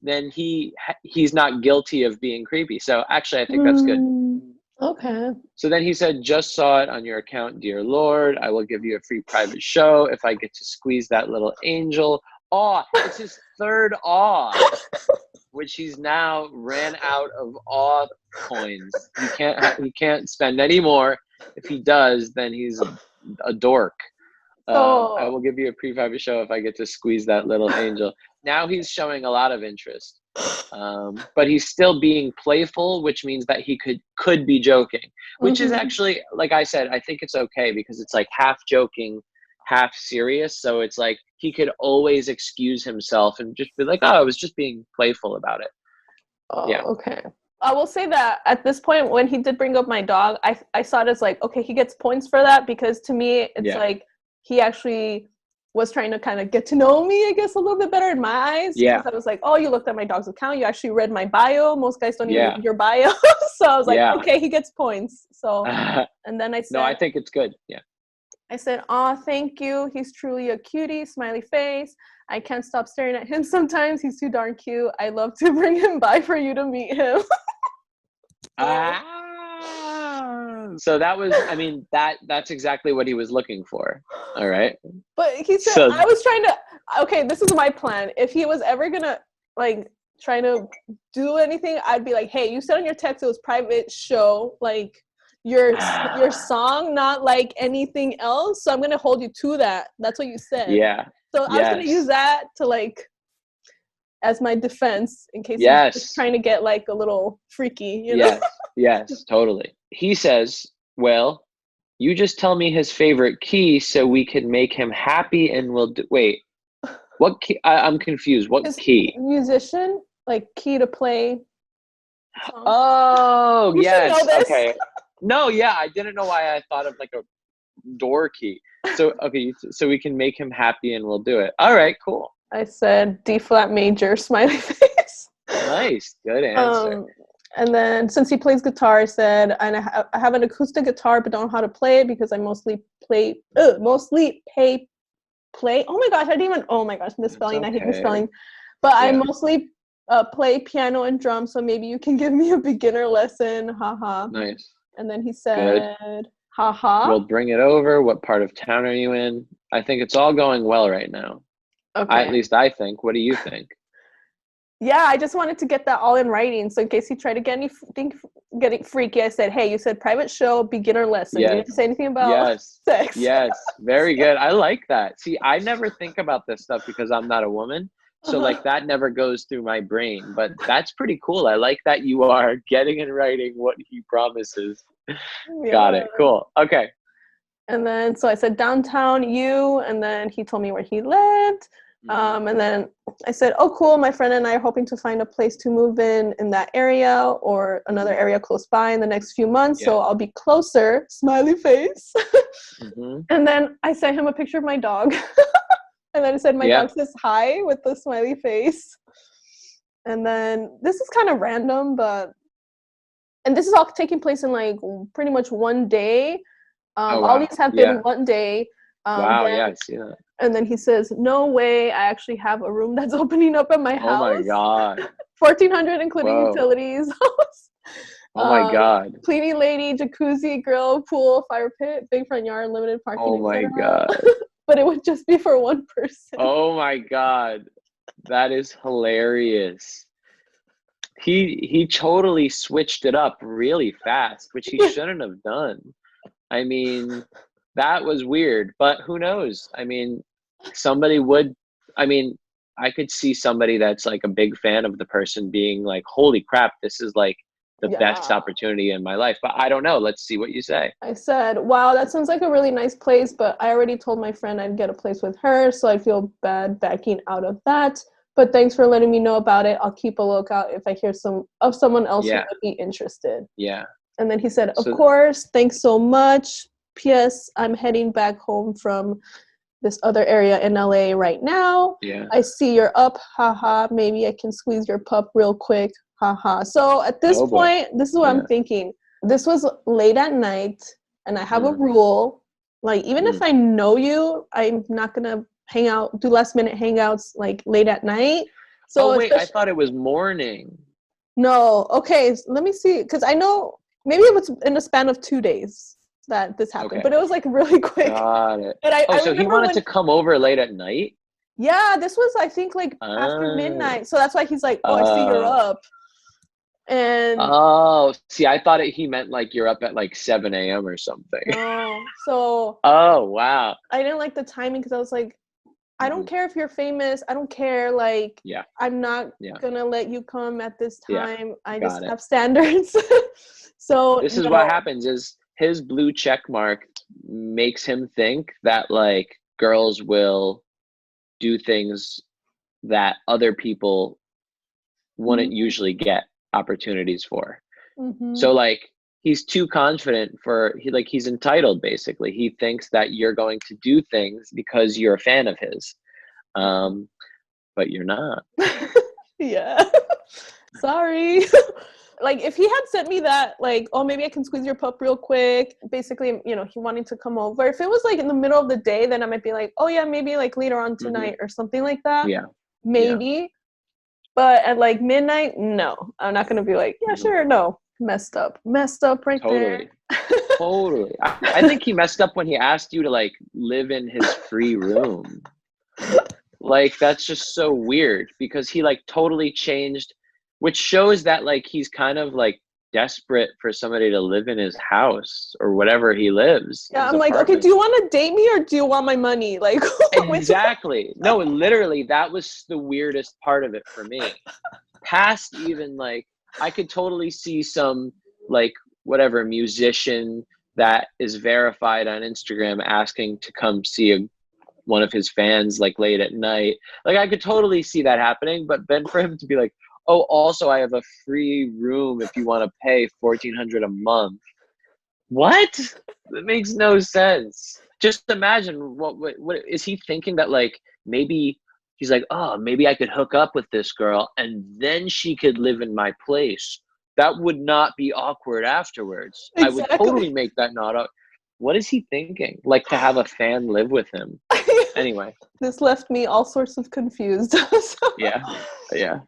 then he's not guilty of being creepy. So actually, I think that's good. Okay. So then he said, just saw it on your account, dear Lord. I will give you a free private show if I get to squeeze that little angel. Aw, it's his third aw, which he's now ran out of aw coins. He can't spend any more. If he does, then he's a dork. I will give you a private show if I get to squeeze that little angel. Now he's showing a lot of interest. But he's still being playful, which means that he could be joking, which is actually, like I said, I think it's okay because it's like half joking, half serious. So it's like he could always excuse himself and just be like, oh, I was just being playful about it. Yeah. Okay. I will say that at this point, when he did bring up my dog, I saw it as like, okay, he gets points for that, because to me, it's like he actually was trying to kind of get to know me, I guess, a little bit better in my eyes. Yeah. Because I was like, oh, you looked at my dog's account. You actually read my bio. Most guys don't even read your bio. So I was like, okay, he gets points. So, and then I said, no, I think it's good. Yeah. I said, oh, thank you. He's truly a cutie, smiley face. I can't stop staring at him sometimes. He's too darn cute. I'd love to bring him by for you to meet him. So that was, I mean, that's exactly what he was looking for. All right. But he said, so, I was trying to, okay, this is my plan. If he was ever going to, like, try to do anything, I'd be like, hey, you said on your text it was private show, like, your song, not like anything else. So I'm going to hold you to that. That's what you said. Yeah. So I was going to use that to, like, as my defense in case he's just trying to get like a little freaky, you know? Yes, totally. He says, well, you just tell me his favorite key so we can make him happy and we'll wait, what key? I'm confused. What key? Musician, like key to play song. Oh, you yes. should know this. Okay. No, yeah, I didn't know why I thought of like a door key. So, okay, so we can make him happy and we'll do it. All right, cool. I said D flat major, smiley face. Nice, good answer. And then since he plays guitar, I said, and I have an acoustic guitar, but don't know how to play it because I mostly pay play. Oh my gosh, I didn't even. Oh my gosh, misspelling. I hate misspelling. But I mostly play piano and drums, so maybe you can give me a beginner lesson. Haha. Nice. And then he said, haha. We'll bring it over. What part of town are you in? I think it's all going well right now. Okay. At least I think. What do you think? Yeah, I just wanted to get that all in writing. So in case he tried to get anything getting freaky, I said, hey, you said private show, beginner lesson. You didn't say anything about sex. Yes. Very good. I like that. See, I never think about this stuff because I'm not a woman. So like that never goes through my brain. But that's pretty cool. I like that you are getting in writing what he promises. Got it. Cool. Okay. And then, so I said downtown you, and then he told me where he lived. And then I said, oh, cool. My friend and I are hoping to find a place to move in that area or another area close by in the next few months. So I'll be closer, smiley face. And then I sent him a picture of my dog. And then I said, my dog says hi with the smiley face. And then this is kind of random, and this is all taking place in like pretty much one day. All these have been one day. Wow, I see that. And then he says, no way, I actually have a room that's opening up at my house. Oh my God. 1,400 including utilities. Oh my God. Cleaning lady, jacuzzi, grill, pool, fire pit, big front yard, limited parking. Oh my God. But it would just be for one person. Oh my God. That is hilarious. He totally switched it up really fast, which he shouldn't have done. I mean, that was weird, but who knows? I mean, I could see somebody that's like a big fan of the person being like, holy crap, this is like the best opportunity in my life. But I don't know. Let's see what you say. I said, wow, that sounds like a really nice place, but I already told my friend I'd get a place with her, so I feel bad backing out of that. But thanks for letting me know about it. I'll keep a lookout if I hear of someone else who would be interested. Yeah. And then he said, of course, thanks so much. P.S. I'm heading back home from this other area in LA right now. Yeah. I see you're up, haha. Maybe I can squeeze your pup real quick, haha. So at this point, this is what I'm thinking. This was late at night, and I have a rule. Like, even if I know you, I'm not gonna hang out, do last minute hangouts like late at night. So wait, I thought it was morning. No, okay, let me see, because I know maybe it was in a span of 2 days that this happened, but it was like really quick. Got it. But I so he wanted to come over late at night? Yeah, this was, I think, like after midnight. So that's why he's like, oh, I see you're up. And see, I thought he meant like you're up at like 7 a.m. or something. No. So wow. I didn't like the timing because I was like, I don't care if you're famous. I don't care. Like, I'm not gonna let you come at this time. I just have standards. So this is what happens is his blue check mark makes him think that like girls will do things that other people wouldn't usually get opportunities for. So like he's too confident he's entitled basically. He thinks that you're going to do things because you're a fan of his. But you're not. Yeah. Sorry. Like, if he had sent me that, like, oh, maybe I can squeeze your pup real quick, basically, you know, he wanted to come over. If it was like in the middle of the day, then I might be like, oh yeah, maybe like later on tonight or something like that. Yeah. Maybe. But at like midnight, no. I'm not gonna be like, yeah, sure, no. Messed up right there. Totally. I think he messed up when he asked you to like live in his free room. Like, that's just so weird because he like totally changed, which shows that like he's kind of like desperate for somebody to live in his house or whatever he lives. Yeah, I'm like, okay, do you want to date me or do you want my money? Like, exactly. No, literally, that was the weirdest part of it for me. Past even like, I could totally see some like whatever musician that is verified on Instagram asking to come see one of his fans like late at night. Like, I could totally see that happening, but then for him to be like, oh, also I have a free room if you want to pay $1,400 a month. What? That makes no sense. Just imagine what is he thinking, that like maybe he's like, oh, maybe I could hook up with this girl and then she could live in my place. That would not be awkward afterwards. Exactly. I would totally make that not up. What is he thinking? Like, to have a fan live with him? Anyway. This left me all sorts of confused. Yeah.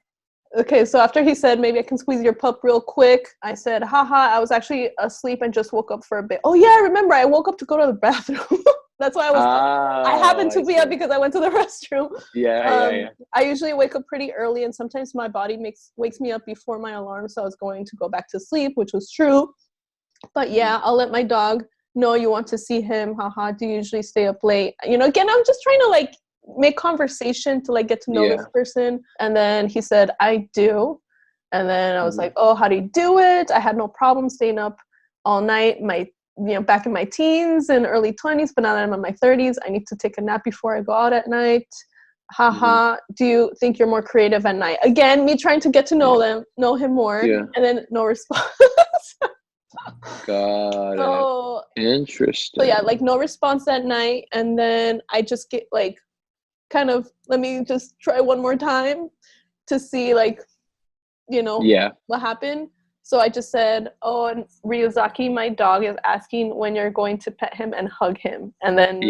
Okay, so after he said, maybe I can squeeze your pup real quick, I said, haha, I was actually asleep and just woke up for a bit. Oh yeah, I remember, I woke up to go to the bathroom. That's why I happened to be up because I went to the restroom. Yeah. I usually wake up pretty early, and sometimes my body wakes me up before my alarm, so I was going to go back to sleep, which was true. But yeah, I'll let my dog know you want to see him. Haha, do you usually stay up late? You know, again, I'm just trying to like make conversation to like get to know this person. And then he said, I do. And then I was like, oh, how do you do it? I had no problem staying up all night. Back in my teens and early 20s, but now that I'm in my 30s, I need to take a nap before I go out at night. Haha, do you think you're more creative at night? Again, me trying to get to know him more. And then no response. Got it. Interesting. So yeah, like no response at night. And then I just get like, kind of, let me just try one more time to see like, what happened. So I just said, oh, and Ryuzaki, my dog, is asking when you're going to pet him and hug him. And then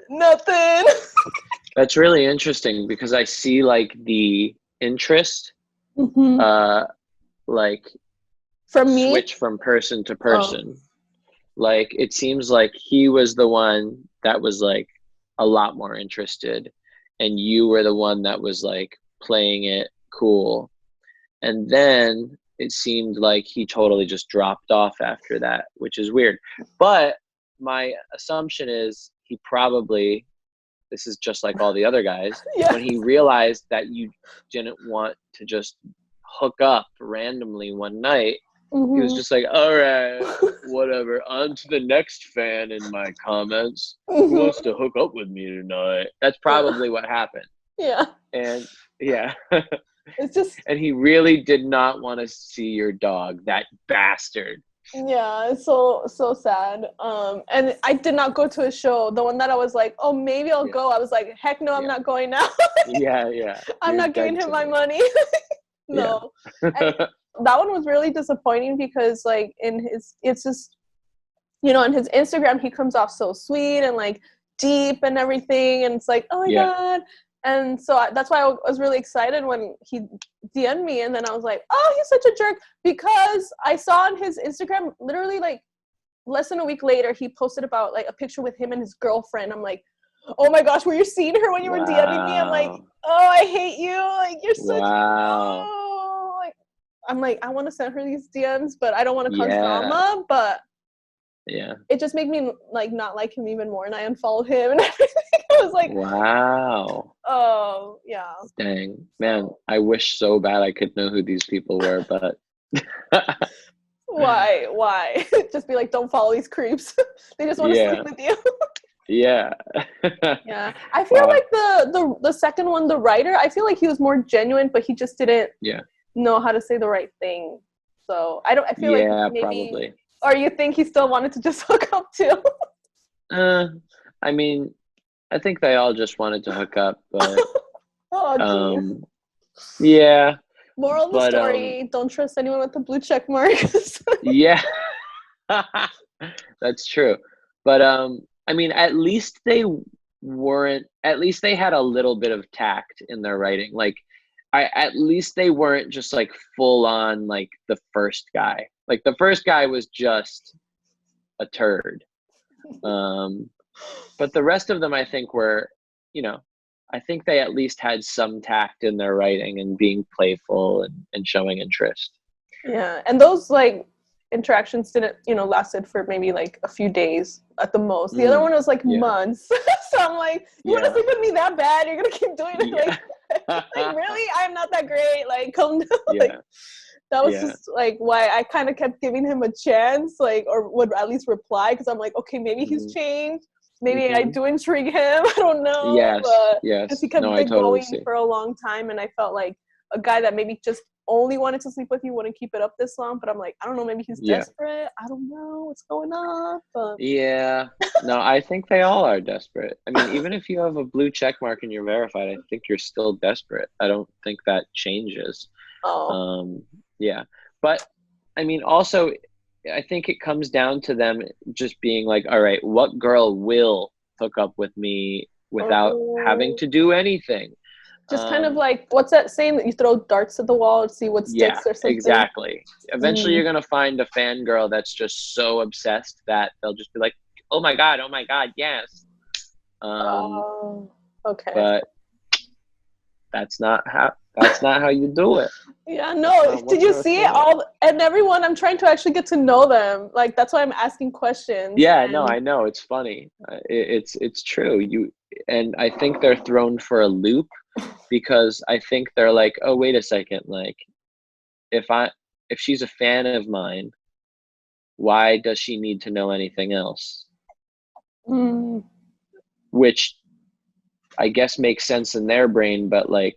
nothing. That's really interesting because I see like the interest, like from me switch from person to person. Like, it seems like he was the one that was like a lot more interested, and you were the one that was like playing it cool. And then it seemed like he totally just dropped off after that, which is weird. But my assumption is he probably, this is just like all the other guys, when he realized that you didn't want to just hook up randomly one night, he was just like, all right, whatever, on to the next fan in my comments. Who wants to hook up with me tonight? That's probably what happened. Yeah. And it's just, and he really did not want to see your dog, that bastard. Yeah, it's so sad. And I did not go to a show. The one that I was like, oh, maybe I'll Yeah, go. I was like, heck no, I'm yeah, not going now. yeah. I'm You're not giving dead him to my me. money. Yeah. No. And that one was really disappointing because like it's just, on his Instagram he comes off so sweet and like deep and everything, and it's like, oh my Yeah. god. And so that's why I was really excited when he DM'd me, and then I was like, oh, he's such a jerk, because I saw on his Instagram literally like less than a week later he posted about like a picture with him and his girlfriend. I'm like, oh my gosh, were you seeing her when you were DMing me? I'm like, Wow. oh, I hate you, like you're such, Wow. oh, like I'm like, I want to send her these DMs, but I don't want to cause Yeah. drama. But Yeah. it just made me like not like him even more, and I unfollowed him and everything. I was like, Wow. oh yeah. Dang. Man, So I wish so bad I could know who these people were, but why? Just be like, don't follow these creeps. They just want to sleep yeah. with you. Yeah. Yeah, I feel Wow. like the second one, the writer, I feel like he was more genuine, but he just didn't Yeah. know how to say the right thing. So I feel like Yeah, maybe, probably. or you think he still wanted to just hook up too? Uh, I mean, I think they all just wanted to hook up, but Oh geez. um yeah, Moral of the but story: don't trust anyone with a blue check mark. yeah. That's true. But I mean, at least they had a little bit of tact in their writing. Like at least they weren't just like full on like the first guy. Like the first guy was just a turd. Um but the rest of them I think were, you know, I think they at least had some tact in their writing and being playful and showing interest. Yeah, and those like interactions didn't, lasted for maybe like a few days at the most. The other Mm, one was like yeah. months. So I'm like, you want to Yeah. sleep with me that bad? You're gonna keep doing it, Yeah. like really? I'm not that great. Like, come down. Like, Yeah. that was Yeah. just like why I kind of kept giving him a chance, like, or would at least reply, because I'm like, okay, maybe he's Mhm. changed. Maybe I Mhm. do intrigue him. I don't know, Yes. but because he Yes. kept No, I like totally going see. for a long time, and I felt like a guy that maybe just only wanted to sleep with you wouldn't keep it up this long. But I'm like, I don't know, maybe he's Yeah. desperate. I don't know what's going on, but Yeah. No, I think they all are desperate. I mean, even if you have a blue check mark and you're verified, I think you're still desperate. I don't think that changes. oh, Um, yeah. But I mean, also, I think it comes down to them just being like, all right, what girl will hook up with me without having oh, to do anything? just kind of Um, like, what's that saying that you throw darts at the wall and see what Yeah, sticks or something? exactly. Eventually, Mm. you're gonna find a fangirl that's just so obsessed that they'll just be like, oh my god, yes." Um, Oh, okay. but that's not how you do it. Yeah, That's no. not Did what you they're see for. all and everyone? I'm trying to actually get to know them. Like that's why I'm asking questions. Yeah, no, And I know it's funny. It's true. And I think they're thrown for a loop because I think they're like, oh, wait a second, like if I if she's a fan of mine, why does she need to know anything else? mm, Which I guess makes sense in their brain, but like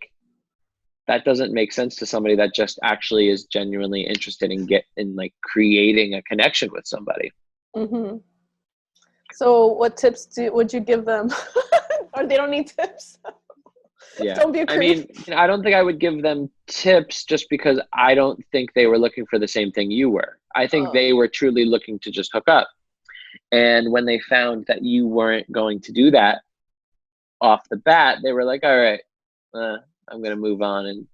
that doesn't make sense to somebody that just actually is genuinely interested in like creating a connection with somebody. hmm. So, what tips would you give them? Or they don't need tips. Yeah. Don't be a I creep. mean, I don't think I would give them tips just because I don't think they were looking for the same thing you were. I think Oh, they were truly looking to just hook up. And when they found that you weren't going to do that off the bat, they were like, all right, I'm going to move on and,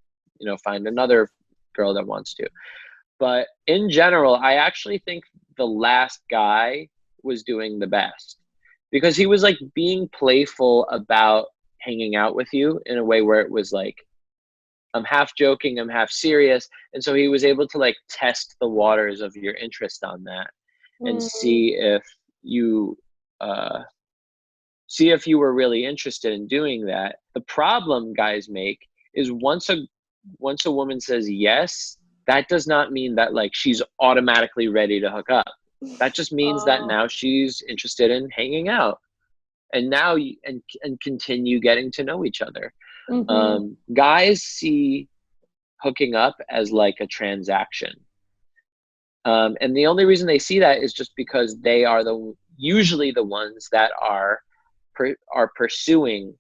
find another girl that wants to. But in general, I actually think the last guy was doing the best because he was like being playful about hanging out with you in a way where it was like, I'm half joking, I'm half serious. And so he was able to like test the waters of your interest on that and mm, you, uh, see if you were really interested in doing that. The problem guys make is once a woman says yes, that does not mean that like she's automatically ready to hook up. That just means that oh, now she's interested in hanging out and and continue getting to know each other. mm-hmm. Guys see hooking up as like a transaction. And the only reason they see that is just because they are usually the ones that are pursuing,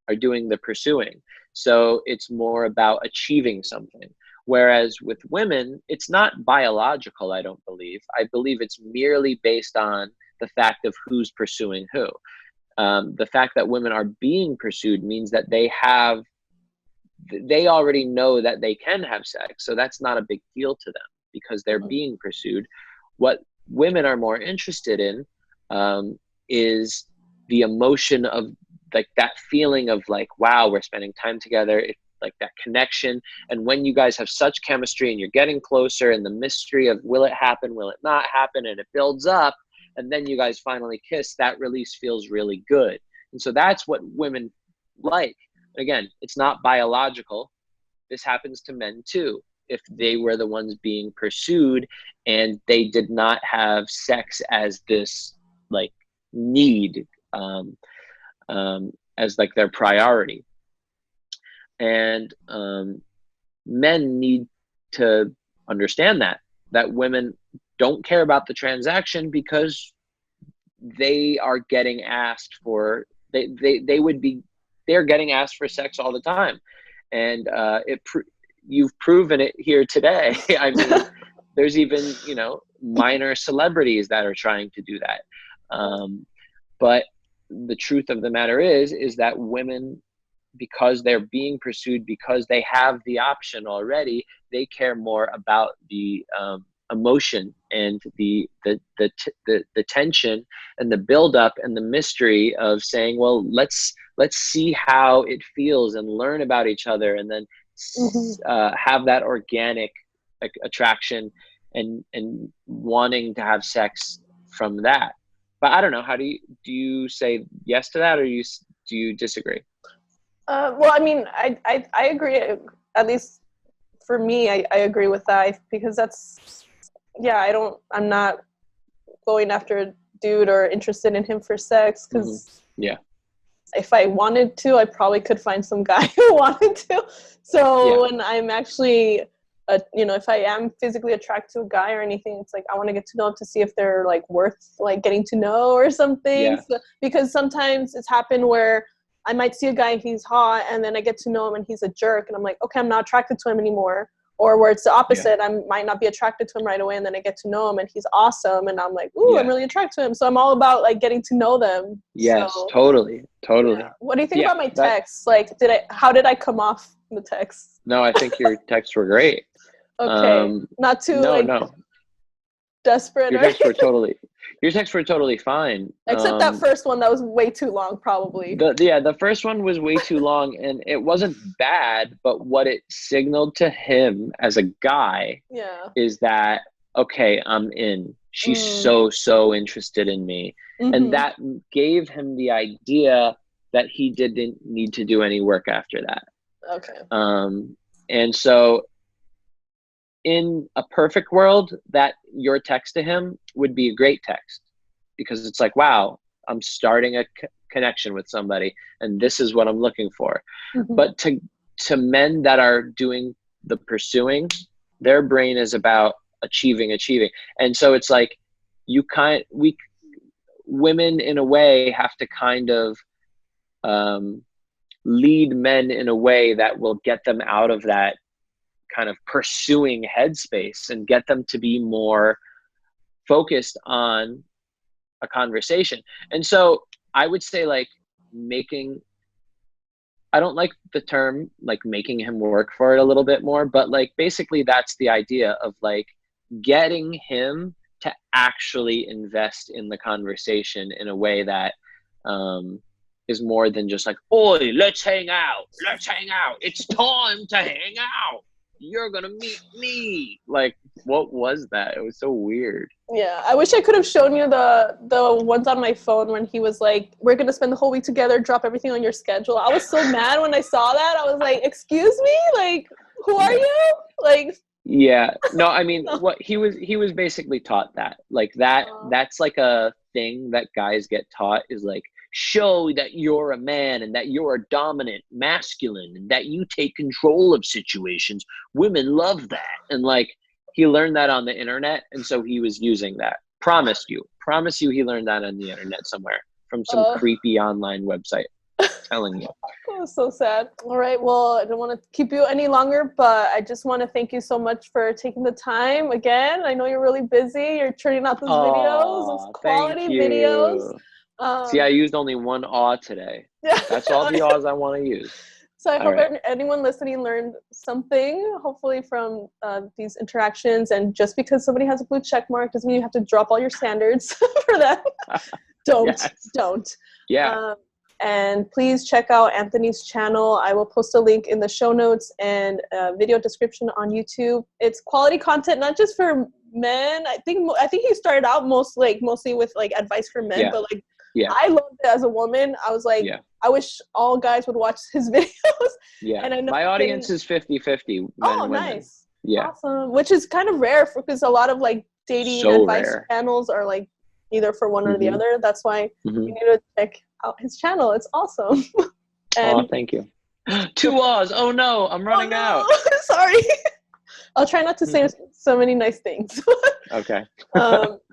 are doing the pursuing. So it's more about achieving something. Whereas with women, it's not biological, I don't believe. I believe it's merely based on the fact of who's pursuing who. The fact that women are being pursued means that they already know that they can have sex. So that's not a big deal to them because they're being pursued. What women are more interested in is the emotion of like that feeling of like, wow, we're spending time together. Like that connection. And when you guys have such chemistry and you're getting closer and the mystery of will it happen, will it not happen? And it builds up and then you guys finally kiss, that release feels really good. And so that's what women like. Again, it's not biological. This happens to men too. If they were the ones being pursued and they did not have sex as this like need, as like their priority. And men need to understand that women don't care about the transaction because they are getting asked for, they're getting asked for sex all the time. And you've proven it here today. I mean, there's even, minor celebrities that are trying to do that. But the truth of the matter is that women, because they're being pursued, because they have the option already, they care more about the emotion and the tension and the buildup and the mystery of saying, well, let's see how it feels and learn about each other, and then have that organic attraction and wanting to have sex from that. But I don't know, how do you say yes to that, or do you disagree? Well, I mean, I agree. At least for me, I agree with that because that's, I'm not going after a dude or interested in him for sex because if I wanted to, I probably could find some guy who wanted to. So when I'm actually, if I am physically attracted to a guy or anything, it's like I want to get to know him to see if they're like worth like getting to know or something. So, because sometimes it's happened where I might see a guy, he's hot, and then I get to know him and he's a jerk, and I'm like, okay, I'm not attracted to him anymore. Or where it's the opposite, I might not be attracted to him right away, and then I get to know him and he's awesome, and I'm like, ooh, I'm really attracted to him. So I'm all about like getting to know them. Yes, so, totally. Yeah. What do you think about my texts? Like, how did I come off in the text? No, I think your texts were great. Okay, not too desperate. Your texts were totally fine. Except that first one that was way too long, probably. The first one was way too long, and it wasn't bad, but what it signaled to him as a guy is that, okay, I'm in. She's so interested in me. And that gave him the idea that he didn't need to do any work after that. Okay. And so in a perfect world, that your text to him would be a great text, because it's like, wow, I'm starting a connection with somebody and this is what I'm looking for. But to men that are doing the pursuing, their brain is about achieving. And so it's like women in a way have to kind of lead men in a way that will get them out of that kind of pursuing headspace and get them to be more focused on a conversation. And so I would say like I don't like the term like making him work for it a little bit more, but like basically that's the idea of like getting him to actually invest in the conversation in a way that is more than just like, oi, let's hang out. It's time to hang out. You're gonna meet me. Like, what was that? It was so weird. Yeah, I wish I could have shown you the ones on my phone when he was like, we're gonna spend the whole week together, drop everything on your schedule. I was so mad when I saw that. I was like, excuse me? Like, who are you? Like, yeah, no, I mean, what he was basically taught that. Like that's like a thing that guys get taught, is like, show that you're a man and that you're a dominant masculine and that you take control of situations. Women love that. And like, he learned that on the internet, and so he was using that. Promise you he learned that on the internet somewhere from some Uh, creepy online website. Telling you. Oh, so sad. All right. Well, I don't want to keep you any longer, but I just want to thank you so much for taking the time again. I know you're really busy. You're churning out those videos, those quality Thank videos. you. See, I used only one awe today. Yeah. That's all the awes I want to use. So I All hope right. anyone listening learned something, hopefully, from these interactions. And just because somebody has a blue check mark doesn't mean you have to drop all your standards for them. Yes. Don't. Yeah. And please check out Anthony's channel. I will post a link in the show notes and a video description on YouTube. It's quality content, not just for men. I think he started out mostly with like advice for men, but like I loved it as a woman. I was like, I wish all guys would watch his videos. Yeah. And I know my audience is 50-50 men and women. Nice. Yeah. Awesome. Which is kind of rare because a lot of like dating advice channels are like either for one or the other. That's why you need to check out his channel. It's awesome. And thank you. 2 awes. Oh no, I'm running out. Sorry. I'll try not to say so many nice things. Okay.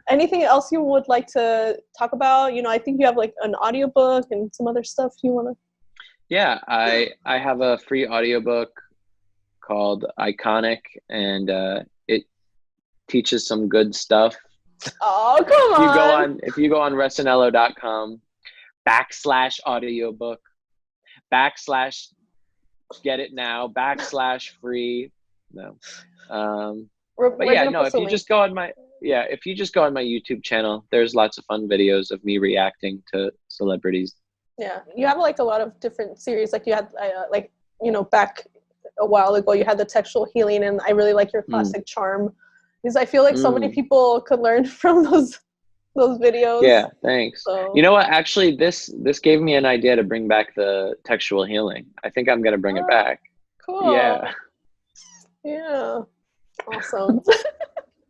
Anything else you would like to talk about? I think you have like an audiobook and some other stuff you want to. Yeah, I have a free audiobook called Iconic, and it teaches some good stuff. Oh, come on. If you go on Recenello.com/audiobook / get it now / free. No. But yeah, no, if you just go on my YouTube channel, there's lots of fun videos of me reacting to celebrities. Yeah, you have like a lot of different series. Like you had back a while ago, you had the textual healing, and I really like your classic charm, because I feel like so many people could learn from those videos. Yeah, thanks. So. You know what? Actually, this gave me an idea to bring back the textual healing. I think I'm gonna bring it back. Cool. Yeah. Yeah. Awesome.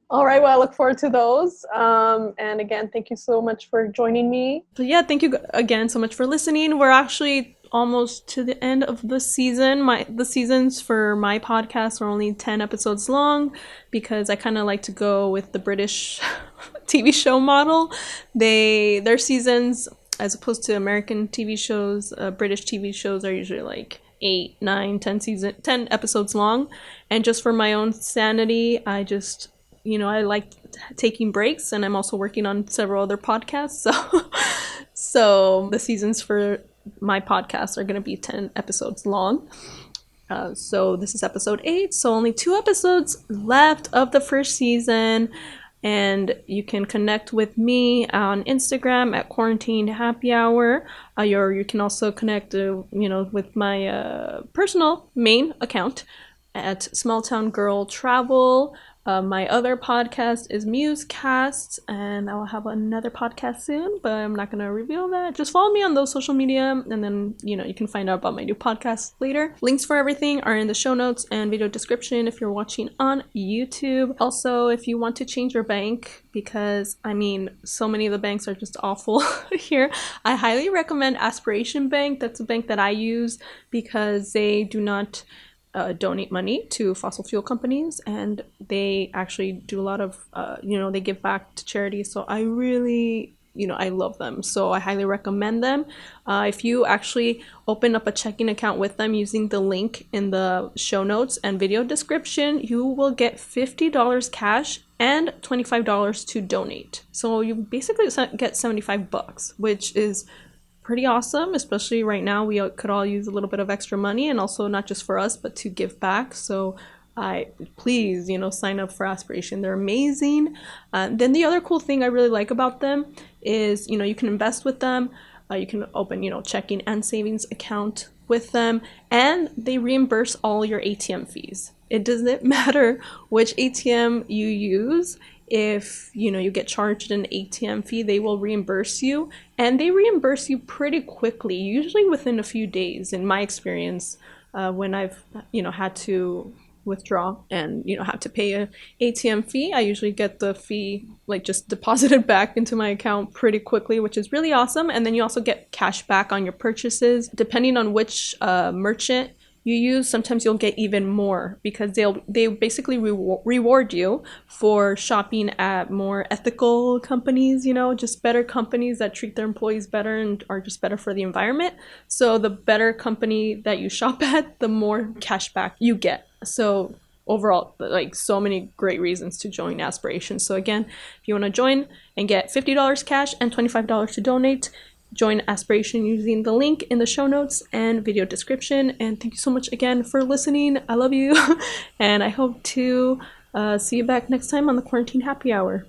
All right. Well, I look forward to those. And again, thank you so much for joining me. So yeah, thank you again so much for listening. We're actually almost to the end of the season. The seasons for my podcast are only 10 episodes long because I kind of like to go with the British TV show model. Their seasons, as opposed to American TV shows, British TV shows are usually like 8, 9, 10 episodes long. And just for my own sanity, I just, I like taking breaks, and I'm also working on several other podcasts. So the seasons for my podcast are going to be 10 episodes long. So this is episode 8. So only 2 episodes left of the first season. And you can connect with me on Instagram at Quarantine Happy Hour. Or you can also connect, with my personal main account at Small Town Girl Travel. My other podcast is Musecast, and I will have another podcast soon, but I'm not going to reveal that. Just follow me on those social media, and then, you can find out about my new podcast later. Links for everything are in the show notes and video description if you're watching on YouTube. Also, if you want to change your bank, because, so many of the banks are just awful here, I highly recommend Aspiration Bank. That's a bank that I use because they do not donate money to fossil fuel companies, and they actually do a lot of they give back to charity. So I really I love them, so I highly recommend them. If you actually open up a checking account with them using the link in the show notes and video description, you will get $50 cash and $25 to donate. So you basically get $75, which is pretty awesome, especially right now. We could all use a little bit of extra money, and also not just for us, but to give back. So please, sign up for Aspiration. They're amazing. Then the other cool thing I really like about them is, you can invest with them. You can open, checking and savings account with them, and they reimburse all your ATM fees. It doesn't matter which ATM you use. If you get charged an ATM fee, they will reimburse you, and they reimburse you pretty quickly, usually within a few days. In my experience, when I've had to withdraw and have to pay a ATM fee, I usually get the fee just deposited back into my account pretty quickly, which is really awesome. And then you also get cash back on your purchases, depending on which merchant you use, sometimes you'll get even more because they basically reward you for shopping at more ethical companies, you know, just better companies that treat their employees better and are just better for the environment. So the better company that you shop at, the more cash back you get. So overall, like, so many great reasons to join Aspirations. So again, if you want to join and get $50 cash and $25 to donate, join Aspiration using the link in the show notes and video description. And thank you so much again for listening. I love you. And I hope to see you back next time on the Quarantine Happy Hour.